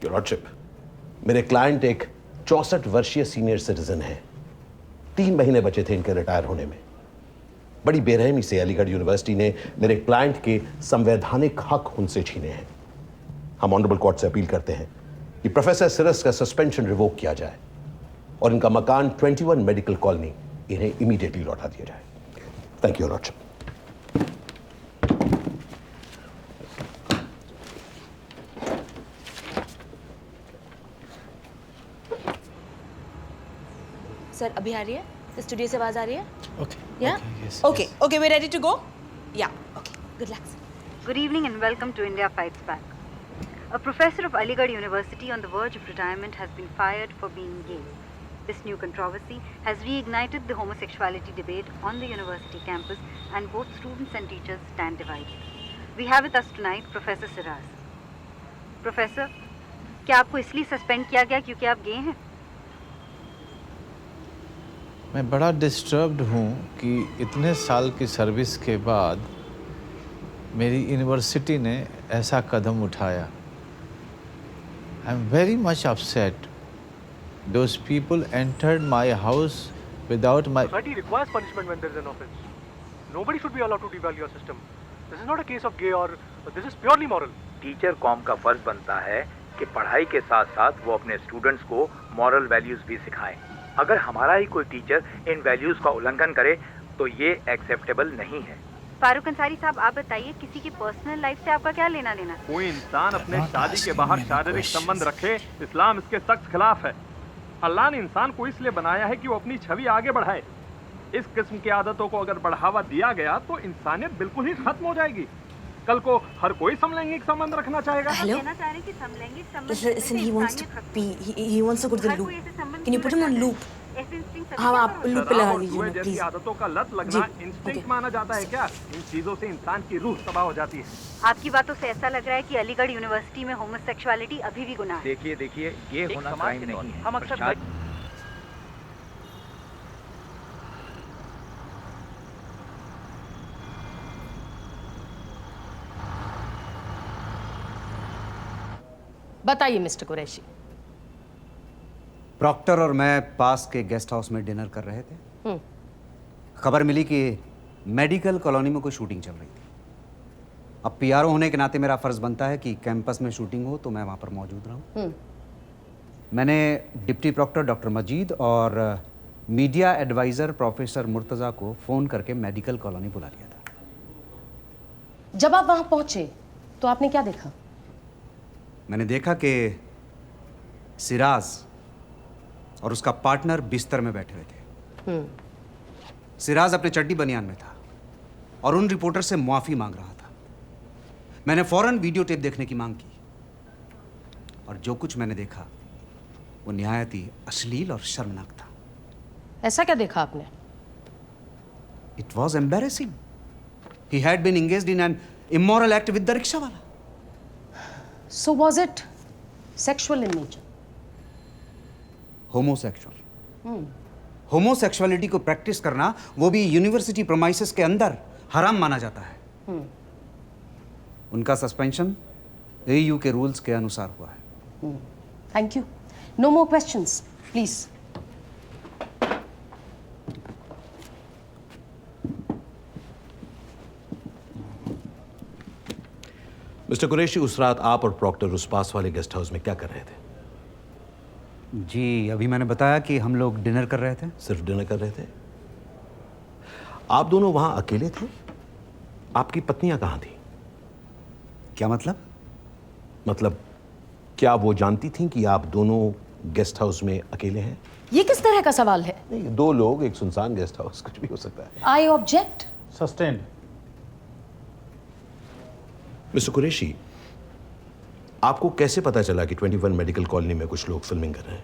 योर लॉर्डशिप, मेरे क्लाइंट एक 64 वर्षीय सीनियर सिटीजन है। 3 महीने बचे थे इनके रिटायर होने में। बड़ी बेरहमी से अलीगढ़ यूनिवर्सिटी ने मेरे क्लाइंट के संवैधानिक हक उनसे छीने हैं। हम ऑनरेबल कोर्ट से अपील करते हैं कि प्रोफेसर सिरस का सस्पेंशन रिवोक किया जाए और इनका मकान 21 मेडिकल कॉलोनी इन्हें इमीडिएटली लौटा दिया जाए। Thank you, lordship. सर अभी आ रही है? स्टूडियो से आवाज आ रही है? Okay. Yeah? Okay, okay, we're ready to go? Yeah, okay. Good luck, sir. Good evening and welcome to India Fights Back. A professor of Aligarh University on the verge of retirement has been fired for being gay. This new controversy has reignited the homosexuality debate on the university campus, and both students and teachers stand divided. We have with us tonight Professor Siraz. Professor, क्या आपको इसलिए suspend किया गया क्योंकि आप गे हैं? मैं बड़ा डिस्टर्ब्ड हूँ कि इतने साल की सर्विस के बाद मेरी यूनिवर्सिटी ने ऐसा कदम उठाया। आई am very much upset. Those people entered my house without my... Society requires punishment when there is an offense. Nobody should be allowed to devalue your system. This is not a case of gay or this is purely moral. Teacher com का फर्ज बनता है कि पढ़ाई के साथ साथ वो अपने स्टूडेंट्स को मॉरल वैल्यूज भी सिखाएं। अगर हमारा ही कोई टीचर इन वैल्यूज का उल्लंघन करे तो ये एक्सेप्टेबल नहीं है। फारूक अंसारी साहब, आप बताइए, किसी की पर्सनल लाइफ से आपका क्या लेना देना? कोई इंसान अपने शादी के बाहर शारीरिक संबंध रखे, इस्लाम इसके सख्त खिलाफ है। अल्लाह ने इंसान को इसलिए बनाया है कि वो अपनी छवि आगे बढ़ाए। इस किस्म की आदतों को अगर बढ़ावा दिया गया तो इंसानियत बिल्कुल ही खत्म हो जाएगी। कल को हर कोई समलैंगिक संबंध रखना चाहेगा। Hello? कहना चाह रहे हैं कि समलैंगिक संबंध Listen, he wants to pee. He wants to go to the loop. Can you put him on loop? ऐसे इंस्टिंक्ट हाँ आप लूप पे लगा शराब और लीजिए जुए ना, जैसी प्लीज। आदतों का लत लगना इंस्टिंक्ट माना जाता है क्या? इन चीजों से इंसान की रूह तबाह हो जाती है। आपकी बातों से ऐसा लग रहा है कि अलीगढ़ यूनिवर्सिटी में होमोसेक्सुअलिटी अभी भी गुनाह है। देखिए देखिए, ये होना क्राइम नहीं है। हम अक्सर प्रशासन- बताइए मिस्टर कुरैशी। प्रॉक्टर और मैं पास के गेस्ट हाउस में डिनर कर रहे थे। खबर मिली कि मेडिकल कॉलोनी में कोई शूटिंग चल रही थी। अब पीआरओ होने के नाते मेरा फर्ज बनता है कि कैंपस में शूटिंग हो तो मैं वहां पर मौजूद रहूं। मैंने डिप्टी प्रॉक्टर डॉक्टर मजीद और मीडिया एडवाइजर प्रोफेसर मुर्तज़ा को फ़ोन करके मेडिकल कॉलोनी बुला लिया था। जब आप वहां पहुंचे तो आपने क्या देखा? मैंने देखा कि सिराज और उसका पार्टनर बिस्तर में बैठे हुए थे। सिराज अपने चड्डी बनियान में था और उन रिपोर्टर से माफी मांग रहा था। मैंने फौरन वीडियो टेप देखने की मांग की और जो कुछ मैंने देखा वो निहायत ही अश्लील और शर्मनाक था। ऐसा क्या देखा आपने? It was embarrassing. He had been engaged in an immoral act with the rickshaw वाला। So was it sexual in nature? Homosexual. Homosexuality को प्रैक्टिस करना, वो भी यूनिवर्सिटी प्रोमाइसेस के अंदर, हराम माना जाता है। उनका सस्पेंशन एयू के रूल्स के अनुसार हुआ है। Thank you. No more questions please. Mister Qureshi, उस रात आप और प्रॉक्टर उस पास वाले गेस्ट हाउस में क्या कर रहे थे? जी अभी मैंने बताया कि हम लोग डिनर कर रहे थे। सिर्फ डिनर कर रहे थे? आप दोनों वहां अकेले थे? आपकी पत्नियां कहां थी? क्या मतलब? मतलब क्या वो जानती थीं कि आप दोनों गेस्ट हाउस में अकेले हैं? ये किस तरह का सवाल है? नहीं, दो लोग, एक सुनसान गेस्ट हाउस, कुछ भी हो सकता है। I object. Sustained. Mister Qureshi, आपको कैसे पता चला कि 21 मेडिकल कॉलोनी में कुछ लोग फिल्मिंग कर रहे हैं?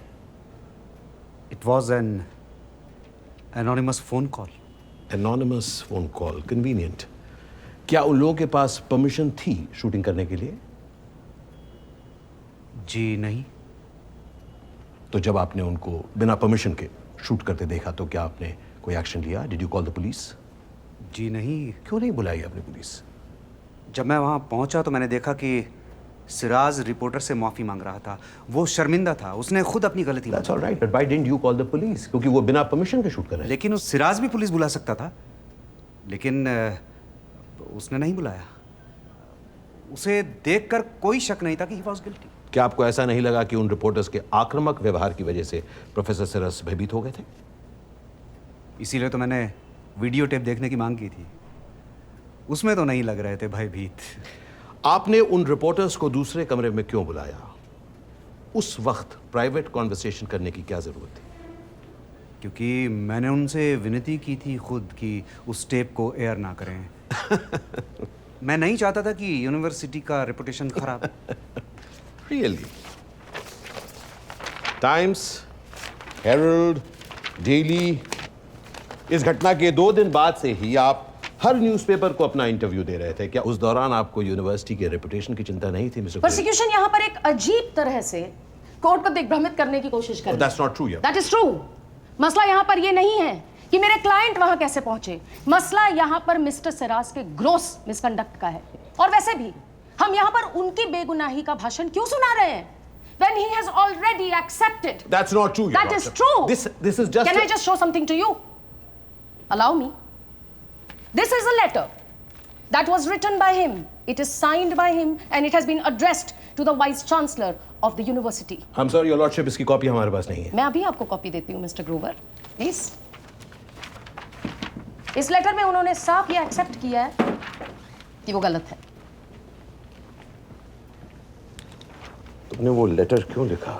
It was an anonymous phone call. Anonymous phone call, convenient. क्या उन लोगों के पास परमिशन थी शूटिंग करने के लिए? जी नहीं। तो जब आपने उनको बिना परमिशन के शूट करते देखा तो क्या आपने कोई एक्शन लिया? Did you call the police? जी नहीं। क्यों नहीं बुलाई आपने पुलिस? जब मैं वहां पहुंचा तो मैंने देखा कि सिराज रिपोर्टर से माफी मांग रहा था। वो शर्मिंदा था, उसने खुद अपनी गलती That's all right, but why didn't you call the police? क्योंकि वो बिना परमिशन के शूट कर रहे हैं। लेकिन उस सिराज भी पुलिस बुला सकता था, लेकिन उसने नहीं बुलाया। उसे देखकर कोई शक नहीं था कि he was guilty। क्या आपको ऐसा नहीं लगा कि उन रिपोर्टर्स के आक्रामक व्यवहार की वजह से प्रोफेसर सिराज भयभीत हो गए थे? इसीलिए तो मैंने वीडियो टेप देखने की मांग की थी। उसमें तो नहीं लग रहे थे भयभीत। आपने उन रिपोर्टर्स को दूसरे कमरे में क्यों बुलाया? उस वक्त प्राइवेट कॉन्वर्सेशन करने की क्या जरूरत थी? क्योंकि मैंने उनसे विनती की थी खुद कि उस टेप को एयर ना करें। मैं नहीं चाहता था कि यूनिवर्सिटी का रेपुटेशन खराब। रियली? टाइम्स, हेरल्ड, डेली, इस घटना के 2 दिन बाद से ही आप हर न्यूज़पेपर को अपना इंटरव्यू दे रहे थे। क्या उस दौरान आपको यूनिवर्सिटी के रेपुटेशन की चिंता नहीं थी मिस्टर? प्रोसिक्यूशन यहाँ पर एक अजीब तरह से कोर्ट को दिग्भ्रमित करने की कोशिश कर रही है। That's not true, yeah. That is true. मसला यहाँ पर ये नहीं है कि मेरे क्लाइंट वहां कैसे पहुंचे। मसला यहाँ पर मिस्टर सिराज के ग्रोस मिसकंडक्ट का है। और वैसे भी हम यहाँ पर उनकी बेगुनाही का भाषण क्यों सुना रहे हैं? When he has already accepted. That's not true, That is true. This is just. Can I just show something to you? Allow me. This is a letter that was written by him. It is signed by him and it has been addressed to the Vice Chancellor of the university. I'm sorry, Your Lordship, इसकी copy हमारे पास नहीं है। मैं अभी आपको copy देती हूँ mister Grover, please. इस लेटर में उन्होंने साफ ये एक्सेप्ट किया है कि वो गलत है। तुमने वो लेटर क्यों लिखा?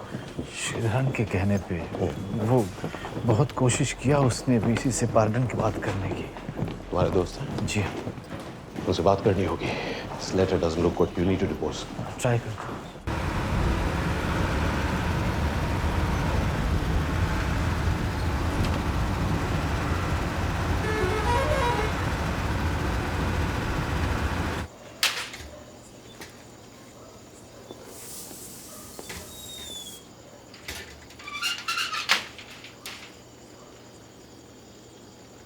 शेरहान के कहने पे वो बहुत कोशिश किया उसने वीसी से पार्डन की बात करने की। तुम्हारे दोस्त हैं? जी। उनसे बात करनी होगी। This letter doesn't look good. You need to divorce. Try कर।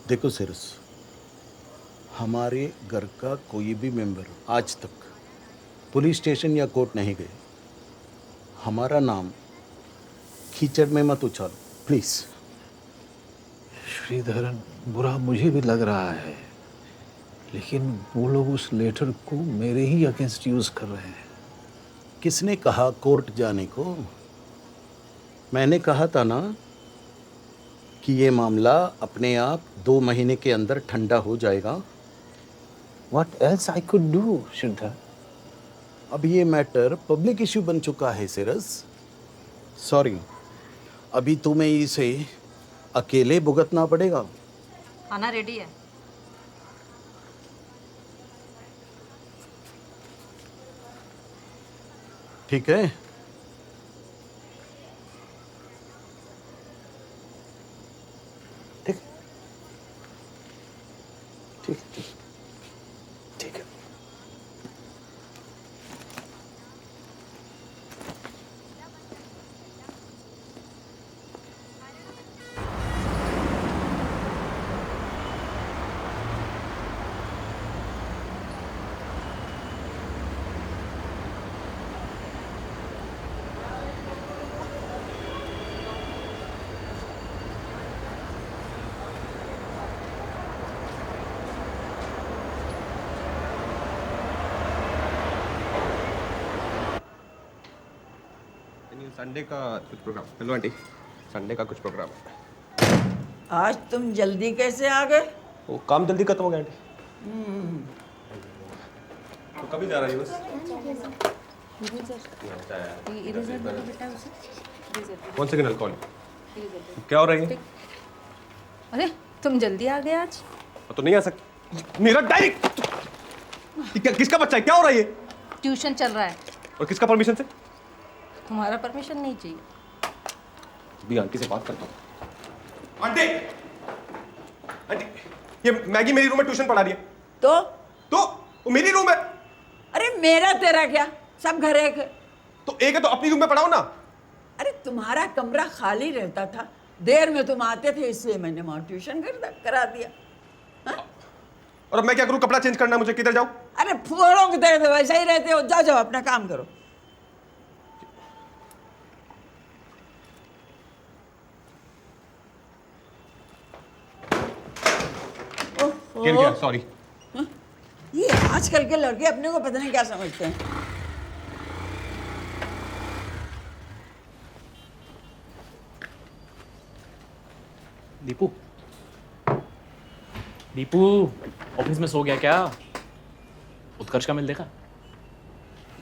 देखो सिरस, हमारे घर का कोई भी मेंबर आज तक पुलिस स्टेशन या कोर्ट नहीं गए। हमारा नाम कीचड़ में मत उछालो प्लीज। श्रीधरन, बुरा मुझे भी लग रहा है, लेकिन वो लोग उस लेटर को मेरे ही अगेंस्ट यूज कर रहे हैं। किसने कहा कोर्ट जाने को? मैंने कहा था ना कि ये मामला अपने आप 2 महीने के अंदर ठंडा हो जाएगा। What else I could do, Shridhar? अब ये मैटर पब्लिक इश्यू बन चुका है सिरस। सॉरी, अभी तुम्हें इसे अकेले भुगतना पड़ेगा। खाना रेडी है। ठीक है, ठीक ठीक ठीक है। संडे का कुछ प्रोग्राम। हेलो आंटी, संडे का कुछ प्रोग्राम है। आज तुम जल्दी कैसे आ गए? वो काम जल्दी खत्म हो गया आंटी। तो कभी जा रही है बस? One second, I'll call you। क्या हो रही है? अरे तुम जल्दी आ गए आज। तो नहीं आ सकती। मेरा डायरी किसका बच्चा है? क्या हो रहा है ये? ट्यूशन चल रहा है। और किसका परमिशन से? तुम्हारा परमिशन नहीं चाहिए। भी आंटी से बात करता हूँ। आंटी, आंटी, ये मैगी मेरी रूम में ट्यूशन पढ़ा रही है। तो वो मेरी रूम है। अरे मेरा तेरा क्या, सब घर एक है। तो एक है तो अपनी रूम में पढ़ाओ ना। अरे तुम्हारा कमरा खाली रहता था, देर में तुम आते थे, इसलिए मैंने वहां ट्यूशन करा दिया। और अब मैं क्या करूं? कपड़ा चेंज करना मुझे, किधर जाऊं? अरे फूलों की तरह वैसे ही रहते हो, जाओ जाओ अपना काम करो। क्या? सॉरी। ये आजकल के लड़के अपने को पता नहीं क्या समझते हैं। दीपू, दीपू ऑफिस में सो गया क्या? उत्कर्ष का मेल देखा?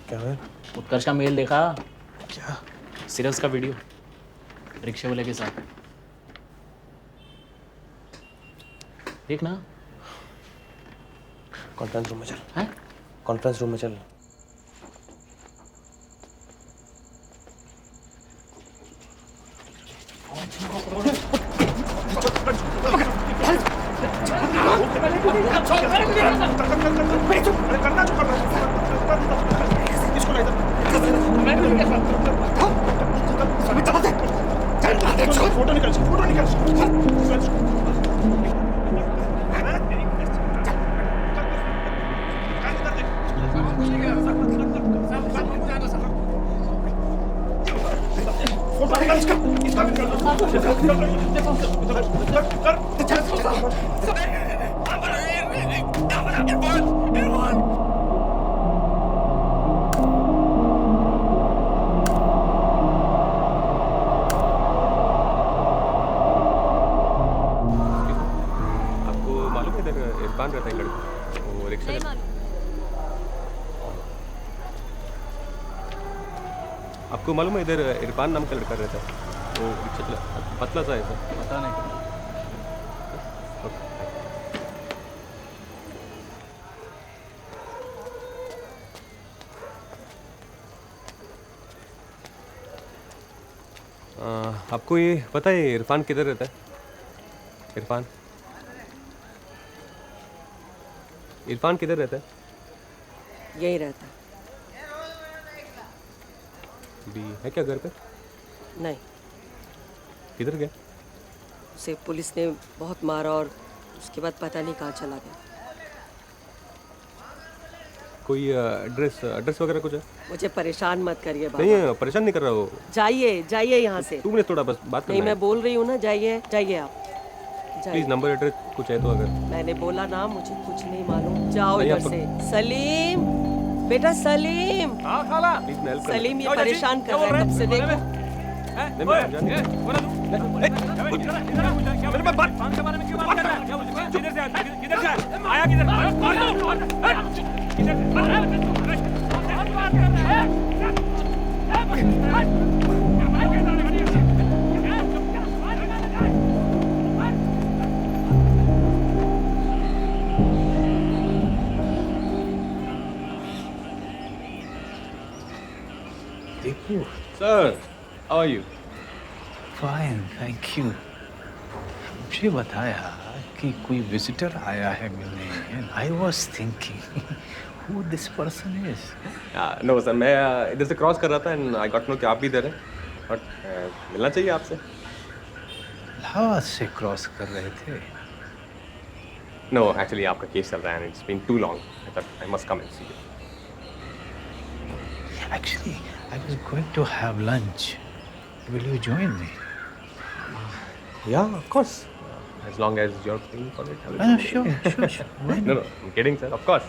क्या है? उत्कर्ष का मेल देखा? क्या? सिरस का वीडियो रिक्शे वाले के साथ। देखना। कॉन्फ्रेंस रूम में चल। हैं? कॉन्फ्रेंस रूम में चल। फोटो निकाल, फोटो निकाल। आपको मालूम है इधर इरफान रहता है लड़का, वो रिक्शा। आपको मालूम है इधर इरफान नाम का लड़का रहता है, वो रिक्शा चला, पतला सा है सर। पता नहीं। आपको ये पता है इरफान किधर रहता है? इरफान इरफान किधर रहता है? यही रहता भी है क्या घर पे? नहीं, किधर गया? उसे पुलिस ने बहुत मारा और उसके बाद पता नहीं कहाँ चला गया। कोई एड्रेस वगैरह कुछ है? मुझे परेशान मत करिए बाबा। नहीं, परेशान नहीं कर रहा वो। जाइए जाइए यहाँ से। 2 मिनट थोड़ा बस बात करना नहीं, है। मैं बोल रही हूँ ना, जाइए जाइए आप। प्लीज नंबर एड्रेस कुछ है तो अगर। मैंने बोला ना, मुझे कुछ नहीं मालूम। जाओ नहीं, इधर आप- से। सलीम, बेटा सलीम। हाँ खाला। प्लीज मैं हेल्प कर। सलीम ये परेशान कर रहा है कब से, देखो। नहीं मैं जाने। मेरे पास बात के बारे में क्यों बात कर रहा है? किधर से आया? किधर मार दो। Deepu, sir, how are you? Fine, thank you. मुझे बताया कि कोई विजिटर आया है मिलने, and I was thinking who this person is. No sir, मैं इधर से क्रॉस कर रहा था एंड आई गॉट नो कि आप भी इधर हैं और मिलना चाहिए आपसे। इलाहाबाद से क्रॉस कर रहे थे? नो, एक्चुअली आपका केस चल रहा है and it's been too long. I thought I must come and see you. Actually, I was going to have lunch. Will you join me? Yeah, of course. As long as you're paying for it. I will Oh, come. sure. Why No, I'm kidding, sir. Of course.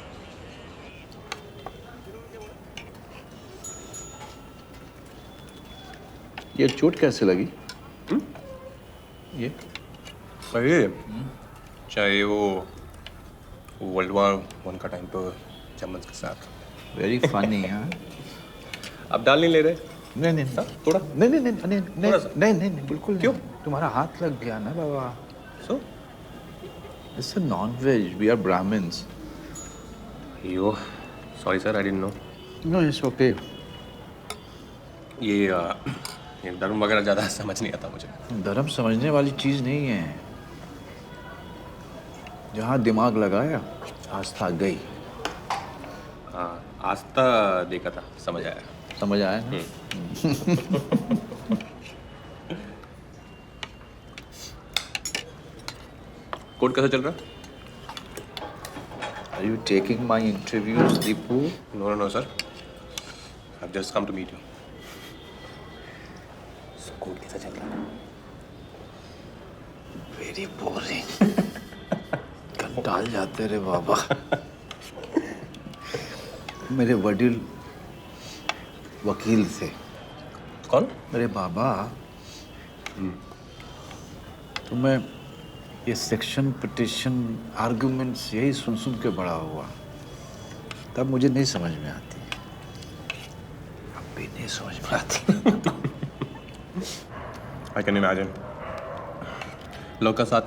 ये चोट कैसे लगी? ये ये चाहे वो world war 1 का time पर जर्मन्स के साथ। Very funny. हाँ, आप डाल नहीं ले रहे? नहीं थोड़ा नहीं बिल्कुल। क्यों? तुम्हारा हाथ लग गया ना बाबा। So? It's a non-veg. We are Brahmins. Yo, sorry sir, I didn't know. No, it's okay. ये धर्म वगैरह ज़्यादा समझ नहीं आता मुझे। धर्म समझने वाली चीज नहीं है। जहाँ दिमाग लगाया आस्था गई। हाँ, आस्था देखा था, समझ आया। समझ आया ना? कोर्ट कैसा चल रहा? Are you taking my interviews, Deepu? No, sir. I've just come to meet you. So, court कैसा चल रहा है? Very boring. कंटाल जाते रे बाबा। मेरे वडील वकील थे। कौन? मेरे बाबा। तो मैं ये सेक्शन पिटिशन आर्गुमेंट्स यही सुन के बड़ा हुआ। तब मुझे नहीं समझ में आती, अब भी नहीं समझ में आती। I can imagine. लोग का साथ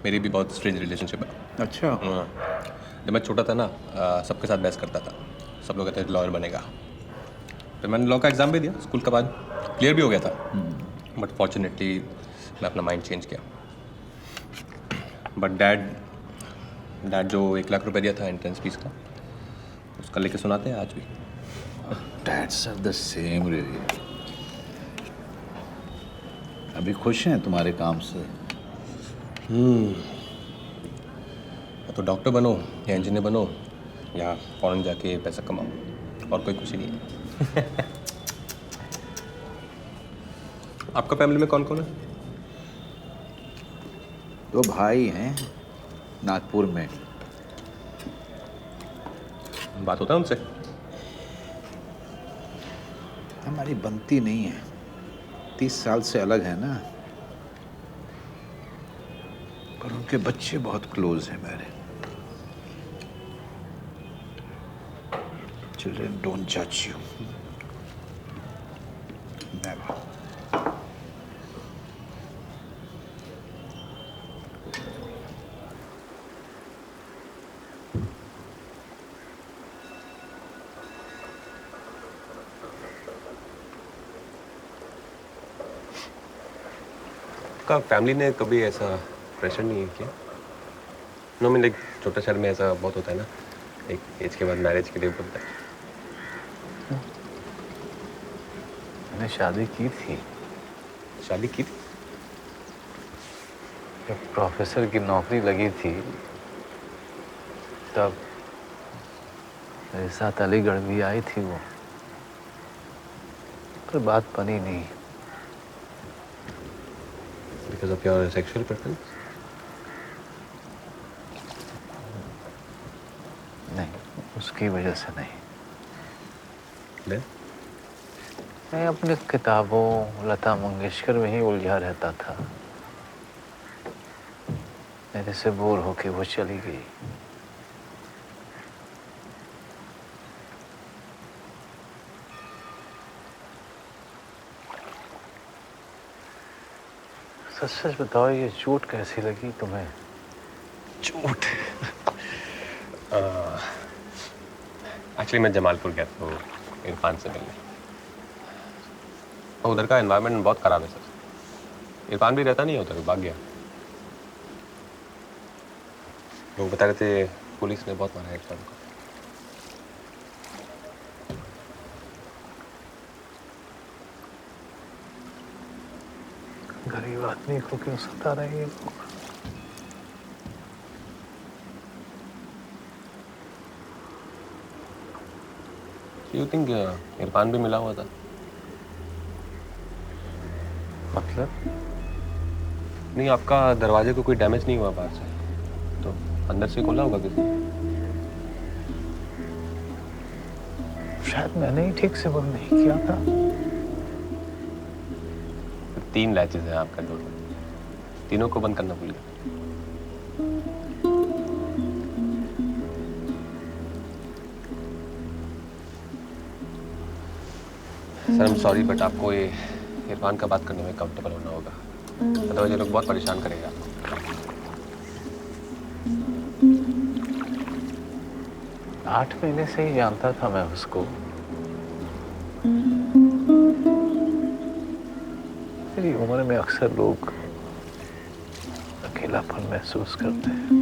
मेरी भी बहुत स्ट्रेंज रिलेशनशिप है। अच्छा। हाँ, जब मैं छोटा था ना, सबके साथ बहस करता था। सब लोग कहते थे लॉयर बनेगा। फिर मैंने लॉ का एग्ज़ाम भी दिया स्कूल के बाद, क्लियर भी हो गया था। बट फॉर्चुनेटली मैं अपना माइंड चेंज किया। बट डैड जो 1 लाख रुपए दिया था एंट्रेंस फीस का, उसका लेके सुनाते हैं आज भी। Dads are the same really. अभी खुश हैं तुम्हारे काम से? या तो डॉक्टर बनो या इंजीनियर बनो या फॉरेन जाके पैसा कमाओ, और कोई खुशी नहीं है। आपका फैमिली में कौन कौन है? 2 भाई हैं नागपुर में। बात होता है उनसे? हमारी बनती नहीं है, 30 साल से अलग है ना। पर उनके बच्चे बहुत क्लोज हैं मेरे। Children don't judge you. Never. आपका फैमिली ने कभी ऐसा प्रेशर नहीं किया? नो मीन लाइक छोटा शहर में ऐसा बहुत होता है ना, एक एज के बाद मैरिज के लिए बोलता है। मैंने शादी की थी। शादी की थी? जब प्रोफेसर की नौकरी लगी थी तब मेरे साथ अलीगढ़ भी आई थी वो, पर बात बनी नहीं। Because of your sexual preference? नहीं, उसकी वजह से नहीं। Then? मैं अपने किताबों, लता मंगेशकर में ही उलझा रहता था। मेरे से बोर होके वो चली गई। सच सच बताओ, ये चोट कैसी लगी तुम्हें? चोट? एक्चुअली मैं जमालपुर गया था इरफान से मिलने। तो उधर का एनवायरनमेंट बहुत ख़राब है सर। इरफान भी रहता नहीं है उधर, भाग गया। लोग बता रहे थे पुलिस ने बहुत मारा है इरफान को। गरीब आदमी को क्यों सता रहे हैं लोग? यू थिंक इरफान भी मिला हुआ था? मतलब? नहीं, आपका दरवाजे को कोई डैमेज नहीं हुआ बाहर से, तो अंदर से खोला होगा किसी ने। शायद मैंने ही ठीक से बंद नहीं किया था। 3 लैचेस हैं आपका डोर में, तीनों को बंद करना भूल गया। Sir, I am sorry, but आपको ये इरफान का बात करने में कंफर्टेबल होना होगा, अदरवाइज ये लोग बहुत परेशान करेंगे आपको। 8 महीने से ही जानता था मैं उसको। मेरी उम्र में अक्सर लोग अकेलापन महसूस करते हैं।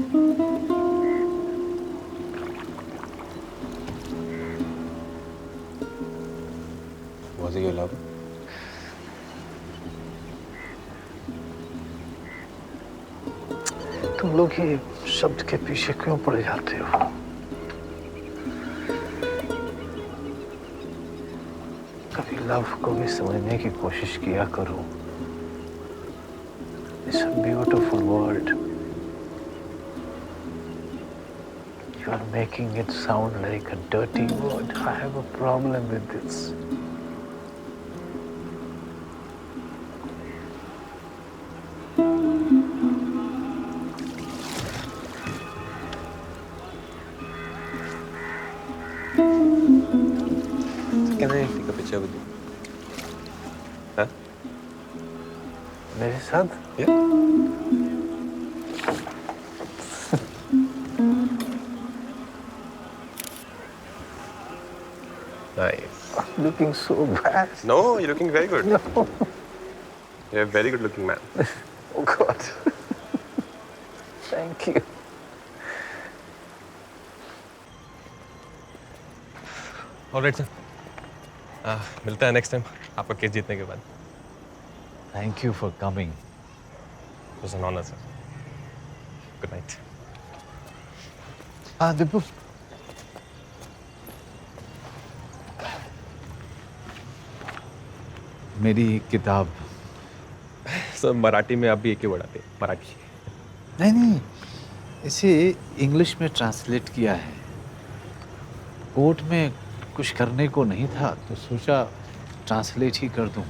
Was he your lover? तुम लोग ये शब्द के पीछे क्यों पड़ जाते हो? कभी लव को भी समझने की कोशिश किया करो। It's a beautiful word. You are making it sound like a dirty word. I have a problem with this. Can I take a picture with you? Huh? मेरे साथ? Yeah. Nice. I'm looking so bad. No, you're looking very good. No. You're a very good looking man. Oh God. Thank you. All right, sir. मिलता है next time आपका case जीतने के बाद। Thank you for coming. It was an honor, sir. Good night. दिब्बू। मेरी किताब। Sir, Marathi में आप भी एक ही वर्ड आते हैं, मराठी। नहीं, इसे इंग्लिश में ट्रांसलेट किया है। कोर्ट में कुछ करने को नहीं था तो सोचा ट्रांसलेट ही कर दूं।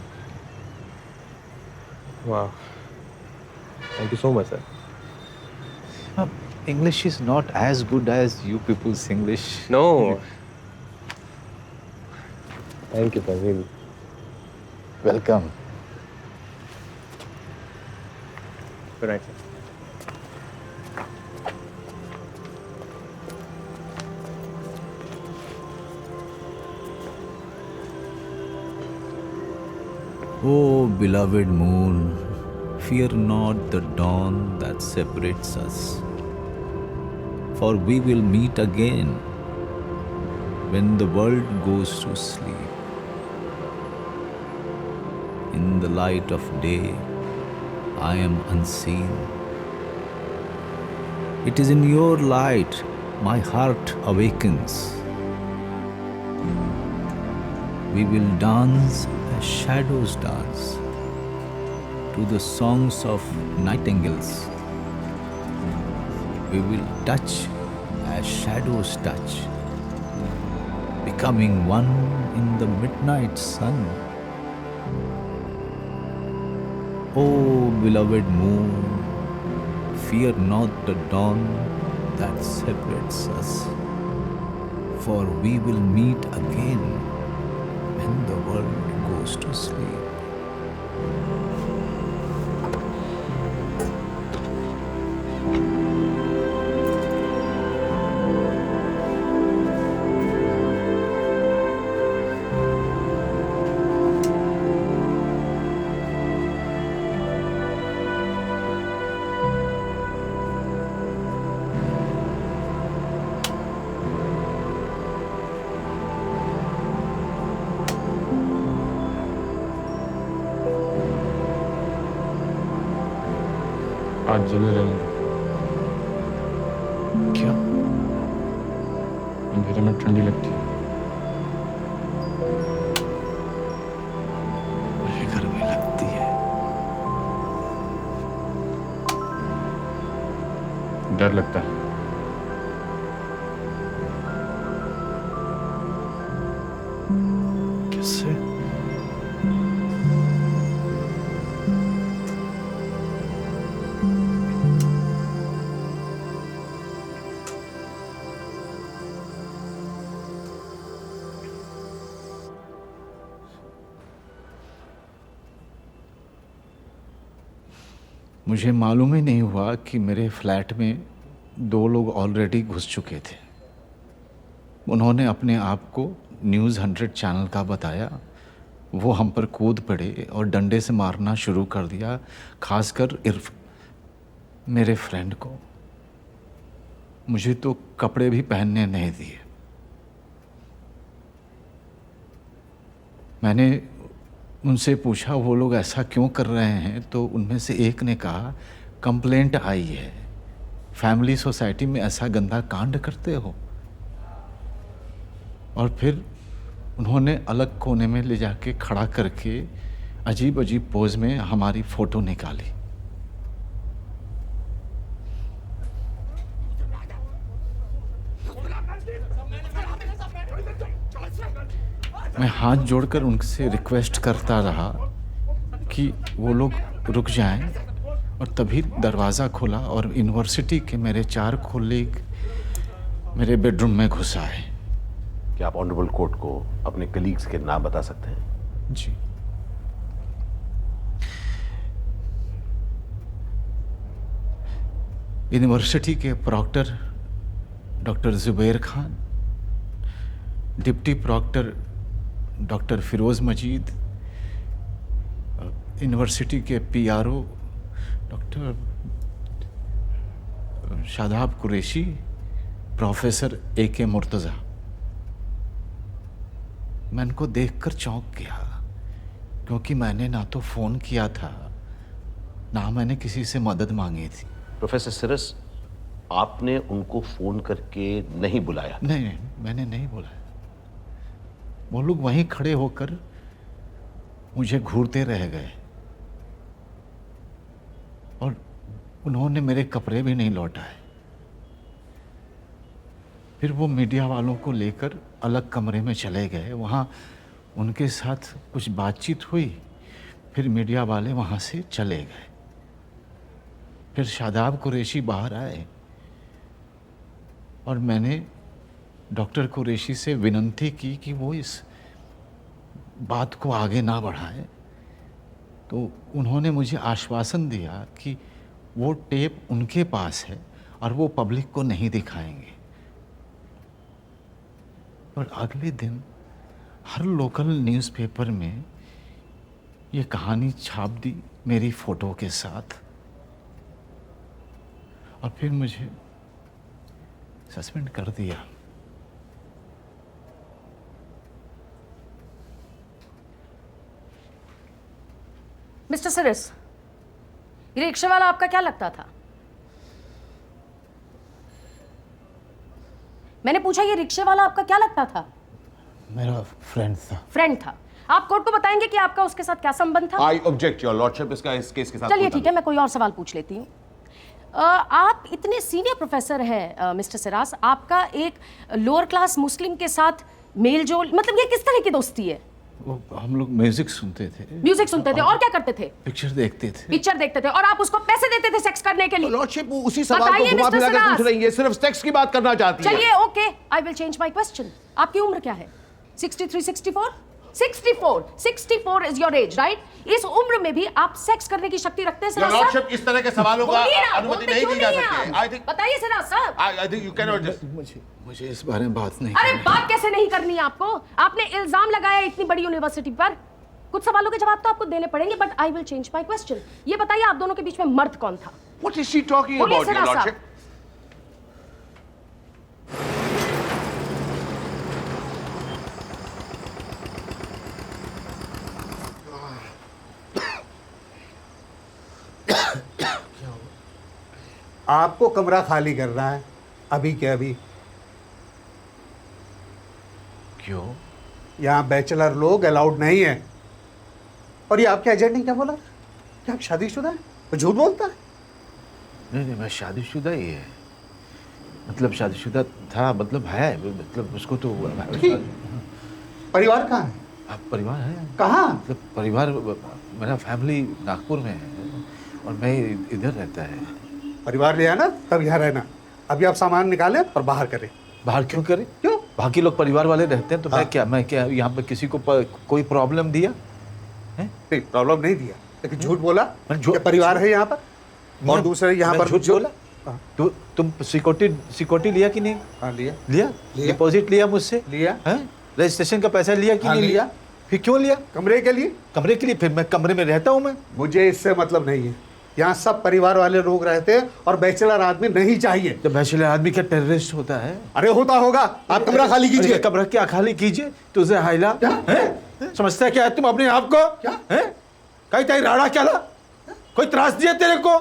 वाह, thank you so much sir. English is not as good as you people's English. No. Thank you, Praveen. Welcome. Good night, sir. O beloved moon, fear not the dawn that separates us, for we will meet again when the world goes to sleep. In the light of day, I am unseen, It is in your light my heart awakens. We will dance as shadows dance to the songs of nightingales. We will touch as shadows touch, becoming one in the midnight sun. Oh, beloved moon, fear not the dawn that separates us, for we will meet again when the world goes to sleep. आज जले रहेंगे। क्या? अंधेरे में ठंडी लगती है। मुझे गर्मी लगती है। डर लगता है। किससे? मुझे मालूम ही नहीं हुआ कि मेरे फ्लैट में 2 लोग ऑलरेडी घुस चुके थे। उन्होंने अपने आप को न्यूज़ 100 चैनल का बताया। वो हम पर कूद पड़े और डंडे से मारना शुरू कर दिया, खासकर इर्फ मेरे फ्रेंड को। मुझे तो कपड़े भी पहनने नहीं दिए। मैंने उनसे पूछा वो लोग ऐसा क्यों कर रहे हैं, तो उनमें से एक ने कहा कंप्लेंट आई है, फैमिली सोसाइटी में ऐसा गंदा कांड करते हो। और फिर उन्होंने अलग कोने में ले जाके खड़ा करके अजीब अजीब पोज में हमारी फ़ोटो निकाली। मैं हाथ जोड़कर उनसे रिक्वेस्ट करता रहा कि वो लोग रुक जाएं, और तभी दरवाज़ा खुला और यूनिवर्सिटी के मेरे 4 कोलीग मेरे बेडरूम में घुस आए। क्या आप ऑनरेबल कोर्ट को अपने कलीग्स के नाम बता सकते हैं? जी। यूनिवर्सिटी के proctor doctor Zubair Khan, deputy proctor doctor Firoz Majeed, university के PRO doctor Shadab Qureshi, professor AK Murtaza. मैं इनको देखकर चौंक गया, क्योंकि मैंने ना तो फ़ोन किया था, ना मैंने किसी से मदद मांगी थी। प्रोफेसर सिरस, आपने उनको फ़ोन करके नहीं बुलाया? नहीं, मैंने नहीं बुलाया। वो लोग वहीं खड़े होकर मुझे घूरते रह गए और उन्होंने मेरे कपड़े भी नहीं लौटाए। फिर वो मीडिया वालों को लेकर अलग कमरे में चले गए। वहाँ उनके साथ कुछ बातचीत हुई, फिर मीडिया वाले वहाँ से चले गए। फिर शादाब कुरैशी बाहर आए और मैंने डॉक्टर कुरैशी से विनती की कि वो इस बात को आगे ना बढ़ाएं। तो उन्होंने मुझे आश्वासन दिया कि वो टेप उनके पास है और वो पब्लिक को नहीं दिखाएंगे। और अगले दिन हर लोकल न्यूज़पेपर में ये कहानी छाप दी मेरी फ़ोटो के साथ, और फिर मुझे सस्पेंड कर दिया। मिस्टर सिरस, ये रिक्शा वाला आपका क्या लगता था? मैंने पूछा ये रिक्शे वाला आपका क्या लगता था? मेरा फ्रेंड था। फ्रेंड था। आप कोर्ट को बताएंगे कि आपका उसके साथ क्या संबंध था? आई ऑब्जेक्ट योर लॉर्डशिप, इसका इस केस के साथ चलिए ठीक है, मैं कोई और सवाल पूछ लेती हूँ। आप इतने सीनियर प्रोफेसर हैं मिस्टर सिराज, आपका एक लोअर क्लास मुस्लिम के साथ मेल जोल, मतलब ये किस तरह की दोस्ती है? वो हम लोग म्यूजिक सुनते थे। म्यूजिक सुनते थे और क्या करते थे? पिक्चर देखते थे। पिक्चर देखते थे और आप उसको पैसे देते थे सेक्स करने के लिए? लॉर्डशिप उसी सवाल को घुमा फिरा कर पूछ रही है, सिर्फ सेक्स की बात करना चाहती है। चलिए okay, I will change my question. आपकी उम्र क्या है? 63, 64? 64 इज योर एज, राइट? इस उम्र में भी आप सेक्स करने की शक्ति रखते हैं सिराज साहब? इस तरह के सवालों का अनुमति नहीं दी जा सकती। आई थिंक, बताइए सिराज साहब। I think you can not just, मुझे इस बारे में बात नहीं। अरे बात कैसे नहीं करनी है आपको? आपने इल्जाम लगाया इतनी बड़ी यूनिवर्सिटी पर, कुछ सवालों के जवाब तो आपको देने पड़ेंगे, but I will change my question. ये बताइए आप दोनों के बीच में मर्द कौन था? What is she talking about, your lordship? आपको कमरा खाली करना है अभी के अभी। क्यों? यहाँ बैचलर लोग अलाउड नहीं है। और ये आपके एजेंट ने क्या बोला? क्या आप शादीशुदा है? वो झूठ बोलता है। नहीं, मैं शादीशुदा ही है। मतलब शादीशुदा था, मतलब है, मतलब उसको तो परिवार कहाँ है? आप परिवार है कहाँ? मतलब परिवार, मेरा फैमिली नागपुर में है और मैं इधर रहता है। परिवार ले आना तब यहाँ रहना। अभी आप सामान निकालें और बाहर करें। बाहर क्यों करें? क्यों? बाकी लोग परिवार वाले रहते हैं तो मैं क्या यहाँ पे किसी को कोई प्रॉब्लम दिया है? नहीं, प्रॉब्लम नहीं दिया, लेकिन झूठ बोला। परिवार है यहाँ पर और दूसरे यहाँ पर झूठ बोला। तुम सिक्योरिटी लिया कि नहीं? हाँ लिया। डिपॉजिट लिया मुझसे? लिया। रजिस्ट्रेशन का पैसा लिया कि नहीं लिया? फिर क्यों लिया? कमरे के लिए। कमरे के लिए? फिर मैं कमरे में रहता हूँ। मैं, मुझे इससे मतलब नहीं है। यहाँ सब परिवार वाले लोग रहते हैं और बैचलर आदमी नहीं चाहिए। तो बैचलर आदमी क्या टेररिस्ट होता है? अरे होता होगा। आप कमरा खाली कीजिए। कमरा क्या खाली कीजिए? तुझे हाइला समझता है क्या है तुम अपने आप को? कहीं कहीं राड़ा क्या ला? कोई त्रास दिया तेरे को?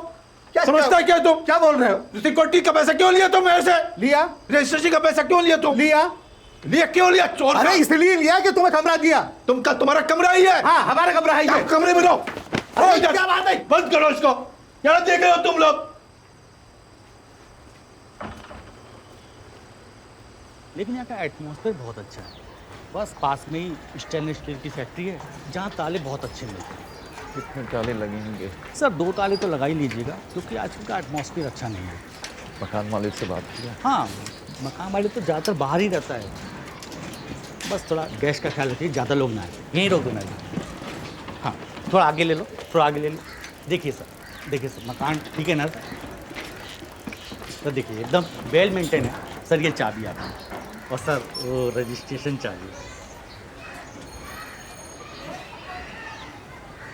समझता है क्या तुम? क्या बोल रहे हो? सिक्योरिटी का पैसा क्यों लिया तुम मेरे से? लिया। रजिस्ट्रेशन का पैसा क्यों लिया तुम? लिया। क्यों लिया? चोर। अरे इसलिए लिया कि तुम्हें कमरा दिया। तुम्हारा कमरा ही है? हाँ, हमारा कमरा है। कमरे में रहो। क्या बात है? बंद करो इसको। क्या देख रहे हो तुम लोग? लेकिन यहाँ का एटमॉस्फेयर बहुत अच्छा है। बस पास में ही स्टेनलेस स्टील की फैक्ट्री है जहाँ ताले बहुत अच्छे मिलते हैं। कितने ताले लगेंगे? सर 2 ताले तो लगा ही लीजिएगा क्योंकि आजकल का एटमॉस्फेयर अच्छा नहीं है। मकान मालिक से बात किया? हाँ, मकान मालिक तो ज़्यादातर बाहर ही रहता है। बस थोड़ा गैस का ख्याल रखिए, ज़्यादा लोग ना आए। यहीं रोक देना। हाँ, थोड़ा आगे ले लो, थोड़ा आगे ले लो। देखिए सर, देखिए सर, मकान ठीक है ना सर? देखिए एकदम वेल मेंटेन है सर। ये चाबी आपकी और सर वो रजिस्ट्रेशन चाबी।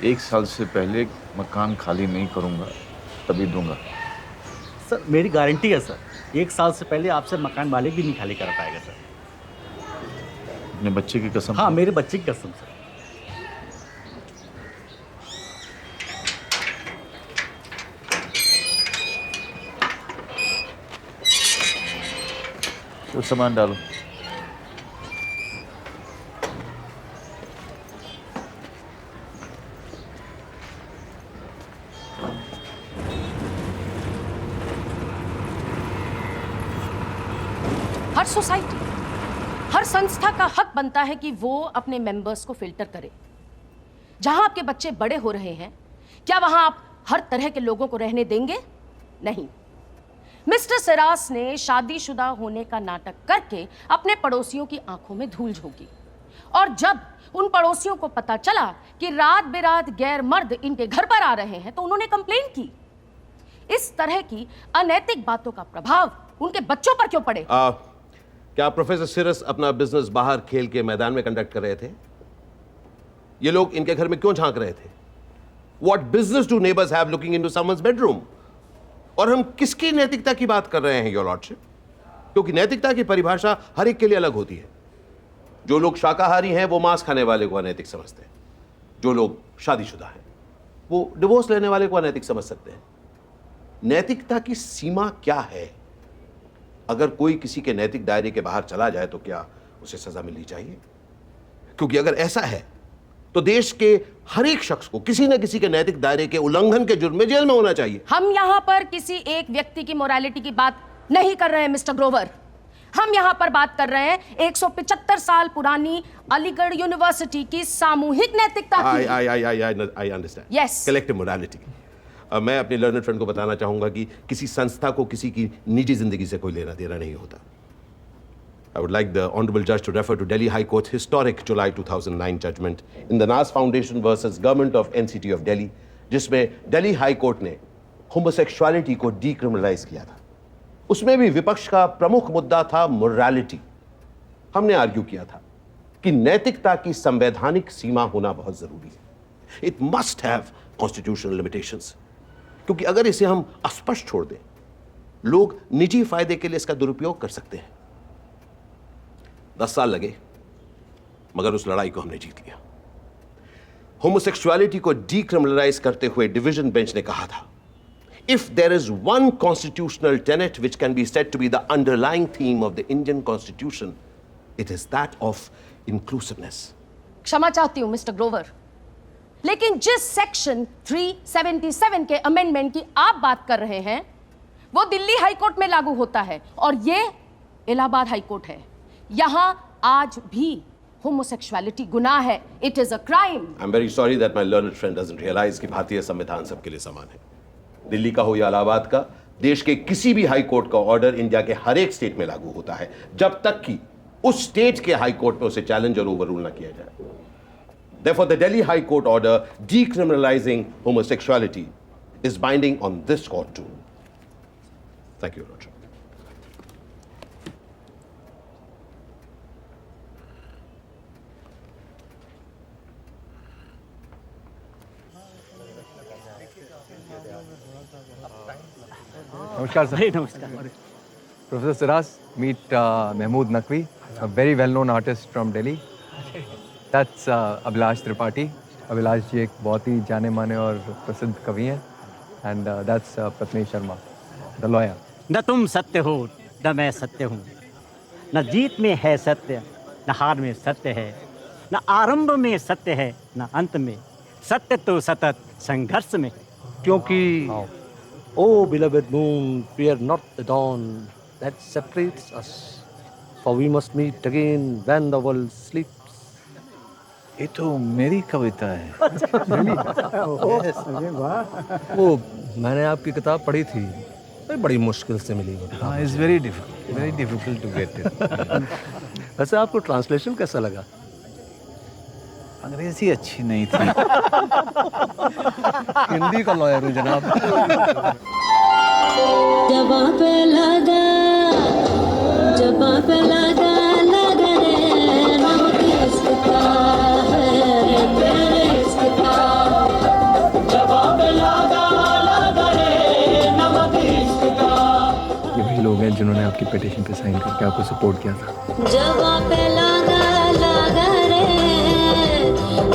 1 साल से पहले मकान खाली नहीं करूंगा, तभी दूंगा। सर मेरी गारंटी है सर, 1 साल से पहले आपसे मकान मालिक भी नहीं खाली कर पाएगा सर। अपने बच्चे की कसम? हाँ, मेरे बच्चे की कसम सर। तो सामान डालो। हर सोसाइटी, हर संस्था का हक बनता है कि वो अपने मेंबर्स को फिल्टर करे। जहां आपके बच्चे बड़े हो रहे हैं, क्या वहां आप हर तरह के लोगों को रहने देंगे? नहीं। मिस्टर सिराज ने शादीशुदा होने का नाटक करके अपने पड़ोसियों की आंखों में धूल झोंकी और जब उन पड़ोसियों को पता चला कि रात बेरात गैर मर्द इनके घर पर आ रहे हैं तो उन्होंने कंप्लेन की। इस तरह की अनैतिक बातों का प्रभाव उनके बच्चों पर क्यों पड़े? क्या प्रोफेसर सिरस अपना बिजनेस बाहर खेल के मैदान में कंडक्ट कर रहे थे? ये लोग इनके घर में क्यों झांक रहे थे? What business do neighbors have looking into someone's bedroom? और हम किसकी नैतिकता की बात कर रहे हैं योर लॉर्डशिप? क्योंकि नैतिकता की परिभाषा हर एक के लिए अलग होती है। जो लोग शाकाहारी हैं वो मांस खाने वाले को अनैतिक समझते हैं। जो लोग शादीशुदा हैं वो डिवोर्स लेने वाले को अनैतिक समझ सकते हैं। नैतिकता की सीमा क्या है? अगर कोई किसी के नैतिक दायरे के बाहर चला जाए तो क्या उसे सजा मिलनी चाहिए? क्योंकि अगर ऐसा है तो देश के हर एक शख्स को किसी न किसी के नैतिक दायरे के उल्लंघन के जुर्म में जेल में होना चाहिए। हम यहाँ पर किसी एक व्यक्ति की मोरालिटी की बात नहीं कर रहे हैं मिस्टर ग्रोवर। हम यहाँ पर बात कर रहे हैं 175 साल पुरानी अलीगढ़ यूनिवर्सिटी की सामूहिक नैतिकता की। I understand. Yes. Collective morality. मैं अपने लर्नड फ्रेंड को बताना चाहूंगा कि किसी संस्था को किसी की निजी जिंदगी से कोई लेना देना नहीं होता। I would like the Honorable Judge to refer to Delhi High Court's historic July 2009 judgment in the Nas Foundation versus Government of NCT of Delhi, जिसमें दिल्ली हाई कोर्ट ने होमोसेक्सुअलिटी को डीक्रिमिनलाइज किया था। उसमें भी विपक्ष का प्रमुख मुद्दा था मोरालिटी। हमने आर्ग्यू किया था कि नैतिकता की संवैधानिक सीमा होना बहुत जरूरी है। It must have constitutional limitations, क्योंकि अगर इसे हम अस्पष्ट छोड़ दें, लोग निजी फायदे के लिए इसका दुरुपयोग कर सकते हैं। 10 साल लगे, मगर उस लड़ाई को हमने जीत लिया। होमोसेक्सुअलिटी को डीक्रिमिनलाइज करते हुए डिवीजन बेंच ने कहा था, if there is one constitutional tenet which can be said to be the underlying theme of the Indian constitution, it is that of inclusiveness. क्षमा चाहती हूं मिस्टर ग्रोवर, लेकिन जिस सेक्शन 377 के अमेंडमेंट की आप बात कर रहे हैं वो दिल्ली हाई कोर्ट में लागू होता है और ये इलाहाबाद हाई कोर्ट है। यहां आज भी होमोसेक्सुअलिटी गुनाह है। It is a crime. I am very sorry that my learned friend doesn't realise कि भारतीय संविधान सबके लिए समान है। दिल्ली का हो या इलाहाबाद का, देश के किसी भी हाई कोर्ट का ऑर्डर इंडिया के हर एक स्टेट में लागू होता है, जब तक कि उस स्टेट के हाई कोर्ट में उसे चैलेंज और ओवररूल ना किया जाए। Therefore, the Delhi High Court order decriminalizing homosexuality is binding on this court too. Thank you, Roger. नमस्कार सर। नमस्कार। Professor Siras, meet Mahmood Naqvi, a very well-known artist from Delhi. That's Abhilash Tripathi. Abhilash ji एक बहुत ही जाने माने और प्रसिद्ध कवि हैं। And that's Pratnesh Sharma, the lawyer. न तुम सत्य हो न मैं सत्य हूँ, न जीत में है सत्य न हार में सत्य है, न आरंभ में सत्य है न अंत में, सत्य तो सतत संघर्ष में। क्योंकि Oh, beloved moon, fear not the dawn that separates us, for we must meet again when the world sleeps. ये तो मेरी कविता है। वो मैंने आपकी किताब पढ़ी थी, बड़ी मुश्किल से मिली। हाँ, it's very difficult to get it. वैसे आपको ट्रांसलेशन कैसा लगा? अंग्रेजी अच्छी नहीं थी। हिंदी का लॉयर हूँ जनाब। जबां पे लगा लगा रे नमक इसका है तेरे इसका। जबां पे लगा रे नमक इसका। ये वही लोग हैं जिन्होंने आपकी पिटीशन पे साइन करके आपको सपोर्ट किया था। जबां पे लगा रे,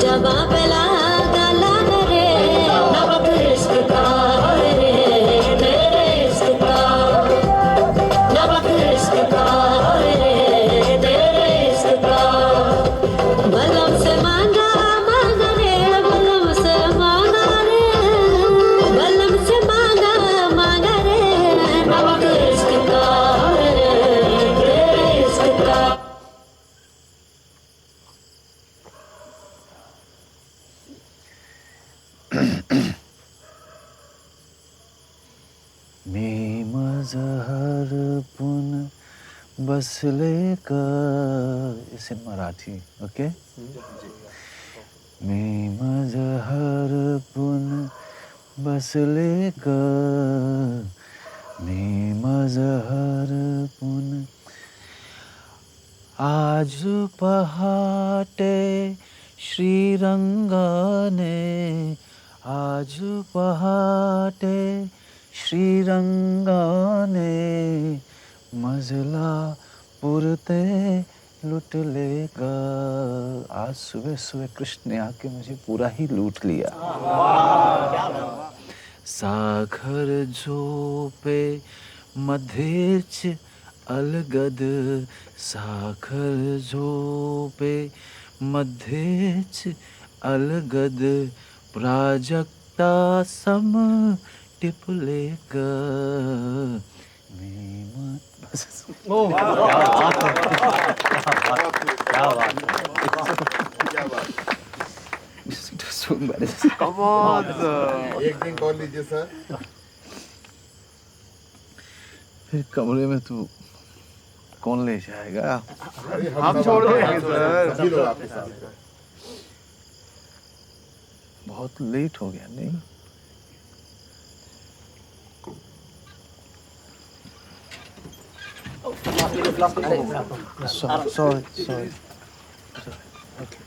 जबां पे लगा रे नमक इसका रे तेरे इसका। नमक इसका रे तेरे इसका। बलम से मांगा रे, बलम से मांगा रे, बलम से मांगा रे नमक इसका रे तेरे इसका। मैं मज़हर पुन बसले का, इस इन मराठी, ओके? मैं मज़हर पुन बसले का, मैं मज़हर पुन। आज पहाटे श्रीरंगाने, आज पहाटे श्रीरंगाने मजला पुरते लुट लेगा। आज सुबह सुबह कृष्ण ने आके मुझे पूरा ही लूट लिया। सागर झोपे मध्येच अलगद साखर झोपे मध्येच अलगद प्राजक्ता सम टिपले ग Come on, एक ड्रिंक और लीजिए सर। फिर कमरे में तू कौन ले जाएगा? हम छोड़ देंगे सर। सभी लोग आपके साथ। बहुत लेट हो गया नहीं? Sorry.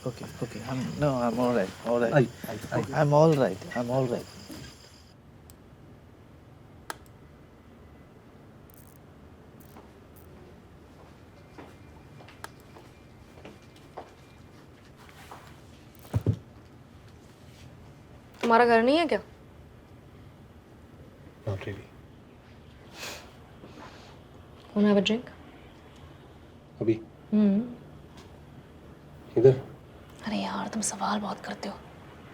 Okay. I'm all right. I'm all right. तुम्हारा घर नहीं है क्या? Not really. Wanna have a drink? अभी इधर? अरे यार तुम सवाल बहुत करते हो।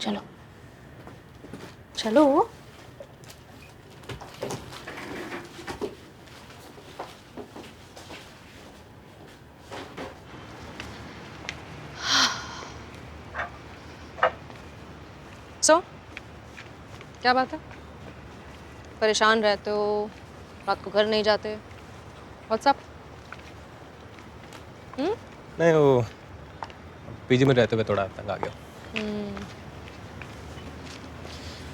चलो। So, क्या बात है? परेशान रहते हो, रात को घर नहीं जाते। What's up? नहीं, वो पीजी में रहते हुए थोड़ा तंग आ गया।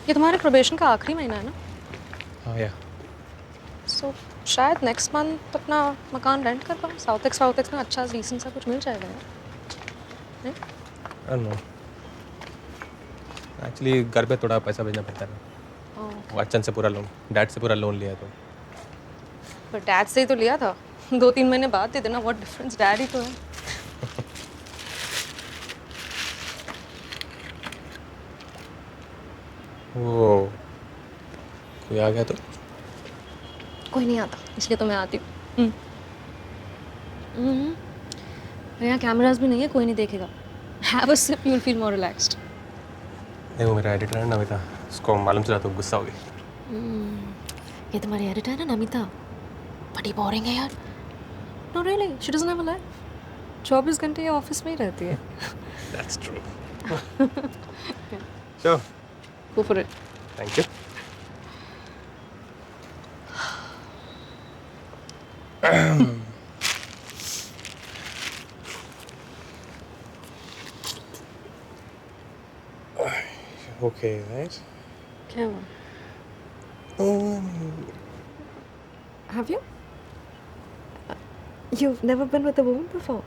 ये तुम्हारे प्रोबेशन का आखिरी महीना है ना? हाँ या। So, शायद नेक्स्ट मंथ अपना मकान रेंट कर पाओ। साउथ एक्स में अच्छा डिसेंट सा कुछ मिल जाएगा यार। नहीं? I don't know. एक्चुअली घर पे थोड़ा पैसा भेजना पड़ता है। वो अच्चन से पूरा लोन, डैड से पूरा लोन लिया है तो। पर डैड से ही तो लिया था। 2-3 महीने बाद दे देना, व्हाट डिफरेंस, डैड ही तो है। वो कोई आ गया तो? कोई नहीं आता, इसलिए तो मैं आती हूँ। यहाँ कैमरास भी नहीं है, कोई नहीं देखेगा। Have a sip, you'll feel more relaxed. नहीं, वो मेरा एडिटर है नमिता, उसको मालूम चला तो गुस्सा होगी। ये तुम्हारी एडिटर है ना नमिता, बड़ी बोरिंग है यार। No really, she doesn't have a life. 24 घंटे ये ऑफिस में ही रहती है। That's true. Sure. Go for it. Thank you. Okay, right? क्या हुआ? Have you? You've never been with a woman before?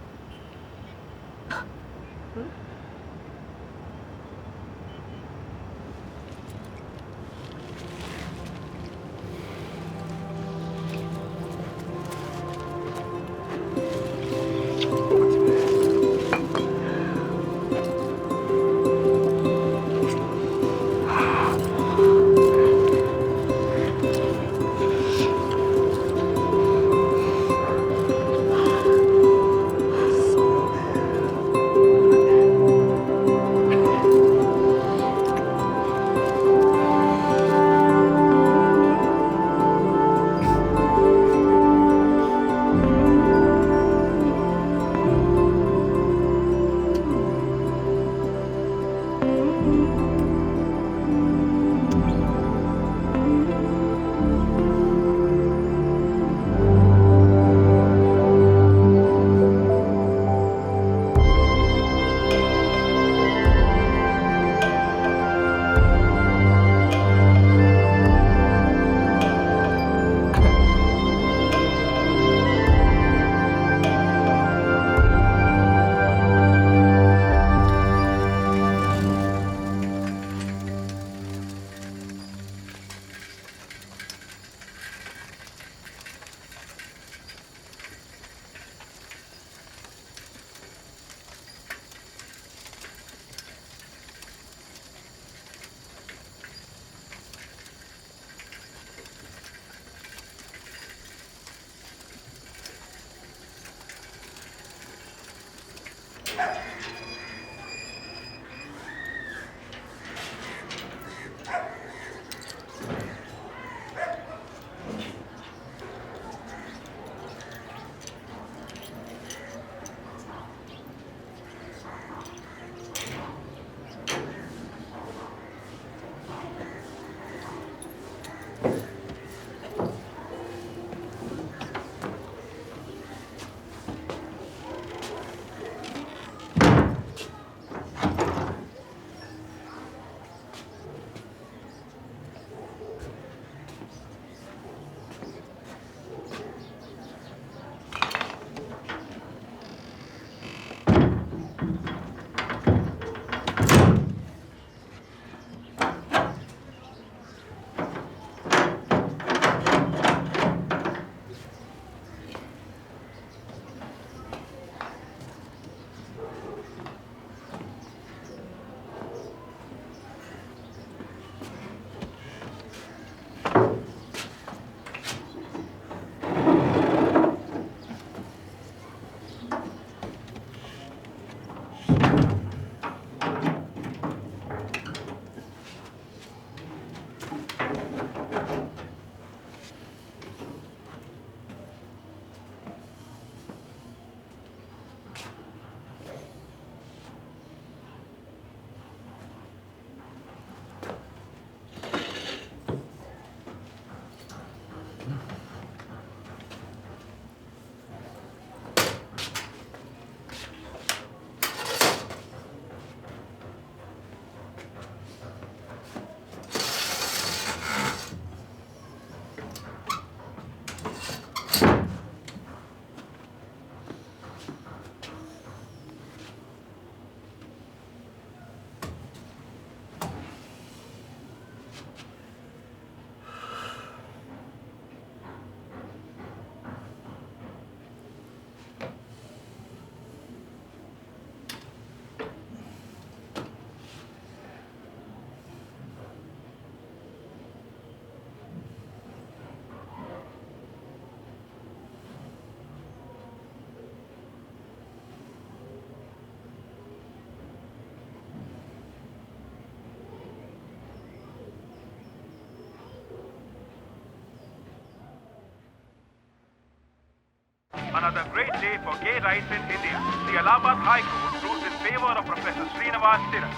Another great day for gay rights in India. The Allahabad High Court rules in favor of Professor Srinivas Siras.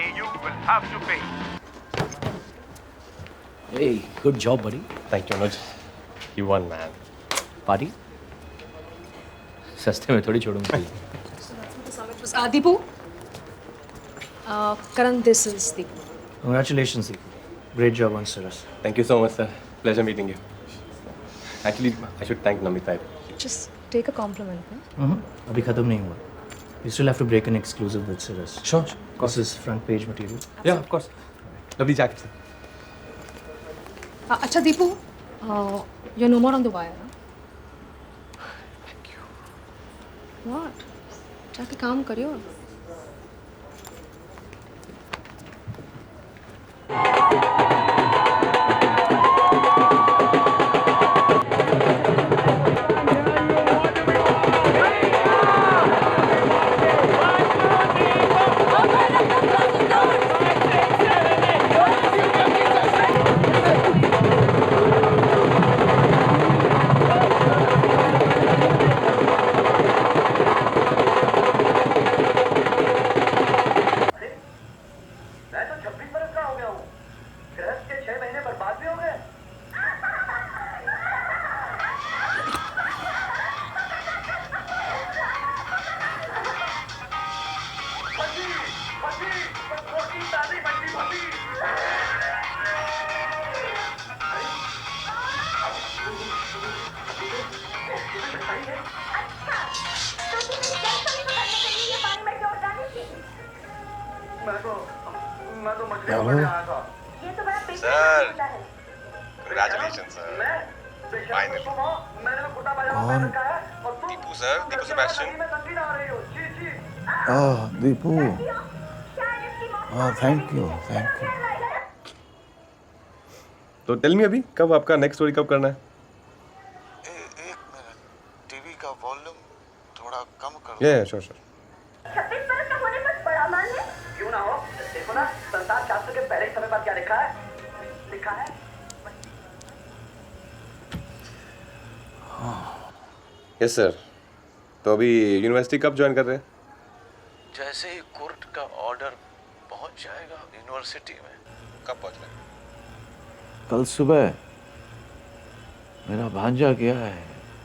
AU will have to pay. Hey, good job, buddy. Thank you, Anuj. You won, man. Party? सस्ते में थोड़ी छोड़ूंगा. Deepu. Karan, this is Deepu. Congratulations, Deepu. Great job on Siras. Thank you so much, sir. Pleasure meeting you. Actually, I should thank Namita. Just take a compliment. Huh? अभी खत्म नहीं हुआ. You still have to break an exclusive with Siras. Sure. This is front page material. Yeah, of course. Lovely jacket, sir. Acha, Deepu. You're no more on the wire. Huh? Thank you. What? जाके काम करियो. Sir, congratulations, sir. Finally. कौन? Deepu, sir. Deepu Sebastian. Deepu. Thank you. तो tell me अभी कब आपका next story कब करना है? एक मिनट. टीवी का वॉल्यूम थोड़ा कम करो. Yeah, sure. Yes sir. तो अभी यूनिवर्सिटी कब ज्वाइन कर रहे हैं? जैसे ही कोर्ट का ऑर्डर पहुंच जाएगा यूनिवर्सिटी में। कब पहुंच रहे हैं? कल सुबह मेरा भांजा गया है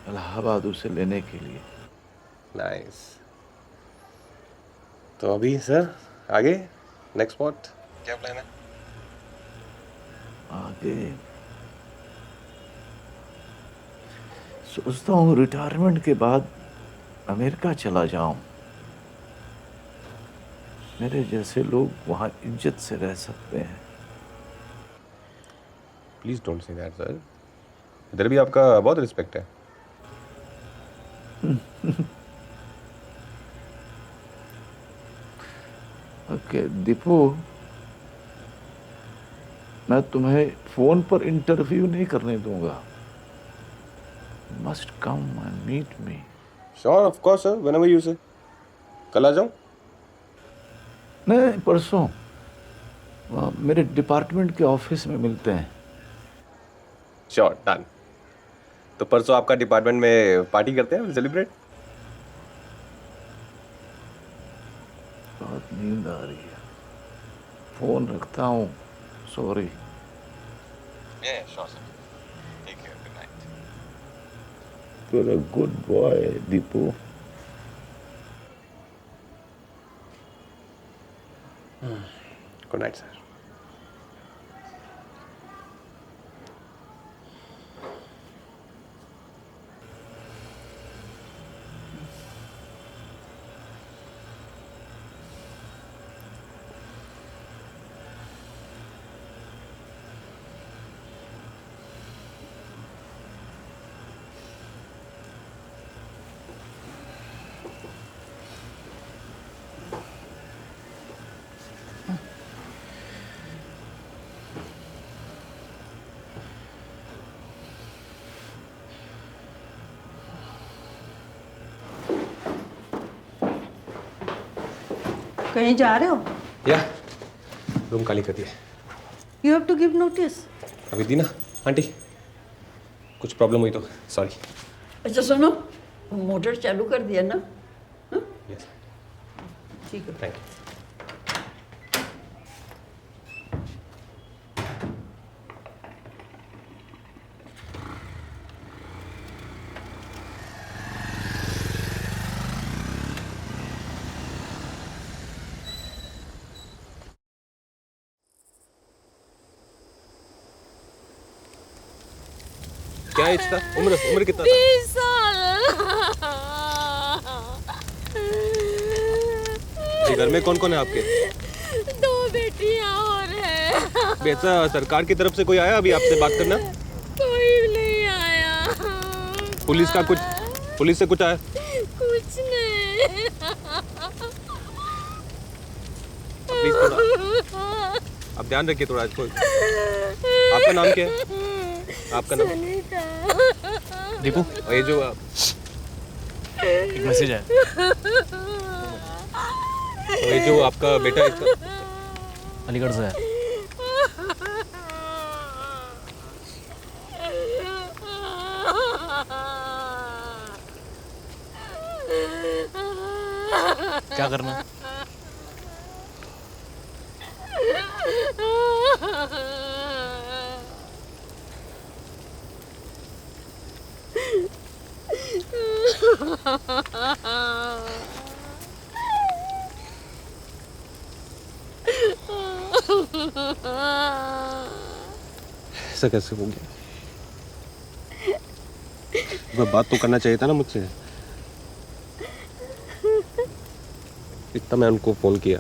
इलाहाबाद उसे लेने के लिए। नाइस। तो अभी सर आगे नेक्स्ट स्पॉट क्या प्लान है? आगे सोचता हूँ रिटायरमेंट के बाद अमेरिका चला जाऊं। मेरे जैसे लोग वहाँ इज्जत से रह सकते हैं। Please don't say that sir. इधर भी आपका बहुत रिस्पेक्ट है। ओके दीपू, मैं तुम्हें फोन पर इंटरव्यू नहीं करने दूंगा। Must come and meet me. Sure, of course sir, whenever you say. कल आ जाऊं? नहीं, परसों मेरे डिपार्टमेंट के ऑफिस में मिलते हैं। Sure, done. तो परसों आपका डिपार्टमेंट में पार्टी करते हैं, सेलिब्रेट। बहुत नींद आ रही है, फोन रखता हूँ। Sorry. Sure sir. Take care, good night. You are a good boy Deepu. Good night sir. कहीं जा रहे हो? या रूम खाली कर दिया। You have to give notice. अभी दी ना आंटी, कुछ प्रॉब्लम हुई तो सॉरी। अच्छा सुनो, मोटर चालू कर दिया ना? यस ठीक है। Thank you. क्या एज था? उम्र कितना था? 20 साल। ये घर में कौन कौन है आपके? 2 बेटियां और है। बेटा, सरकार की तरफ से कोई आया अभी आपसे बात करना? कोई नहीं आया। पुलिस से कुछ आया? कुछ नहीं। प्लीज थोड़ा आप ध्यान रखिए थोड़ा। आपका नाम क्या है? आपका नाम? दीपू, ये जो एक मैसेज है। ये जो आपका बेटा है इसका अलीगढ़ से है। क्या करना है? ऐसा कैसे हो गया? मैं बात तो करना चाहिए था ना मुझसे। इतना मैं उनको फोन किया।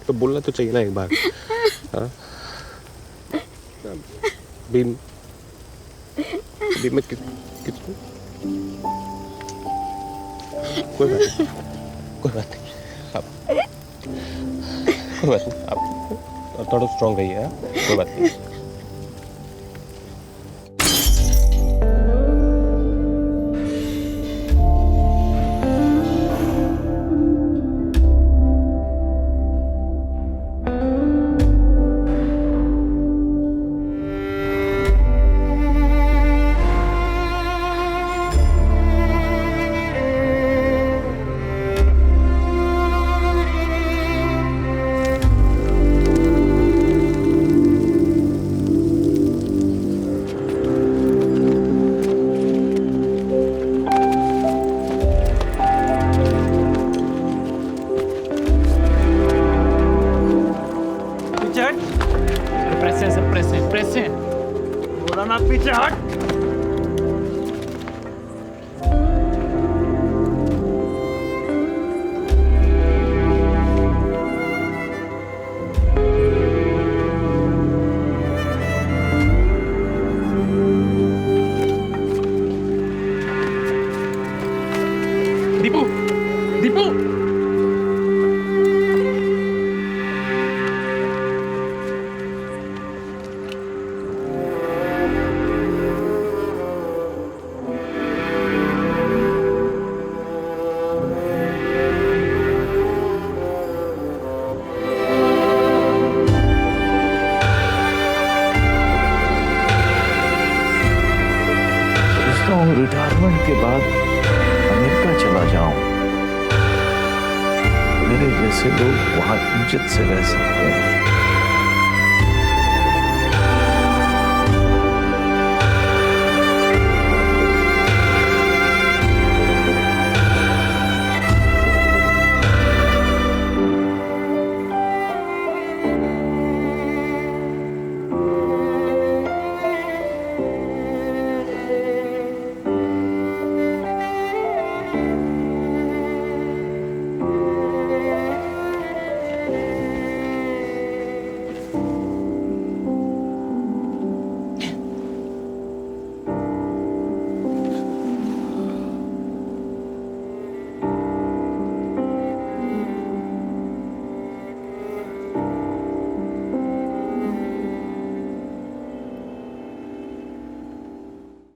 तो बोलना तो चाहिए ना एक बार। हाँ? अभी मैं किसको? कोई बात नहीं, कोई बात नहीं। कोई बात नहीं, आप थोड़ा स्ट्रॉन्ग रहिए। कोई बात नहीं। प्रेस है सर, प्रेस है। बोला ना पीछे हट। दीपू, दीपू। सोचता हूँ रिटायरमेंट के बाद अमेरिका चला जाऊं, मेरे जैसे लोग वहां इज्जत से रह सकते हैं।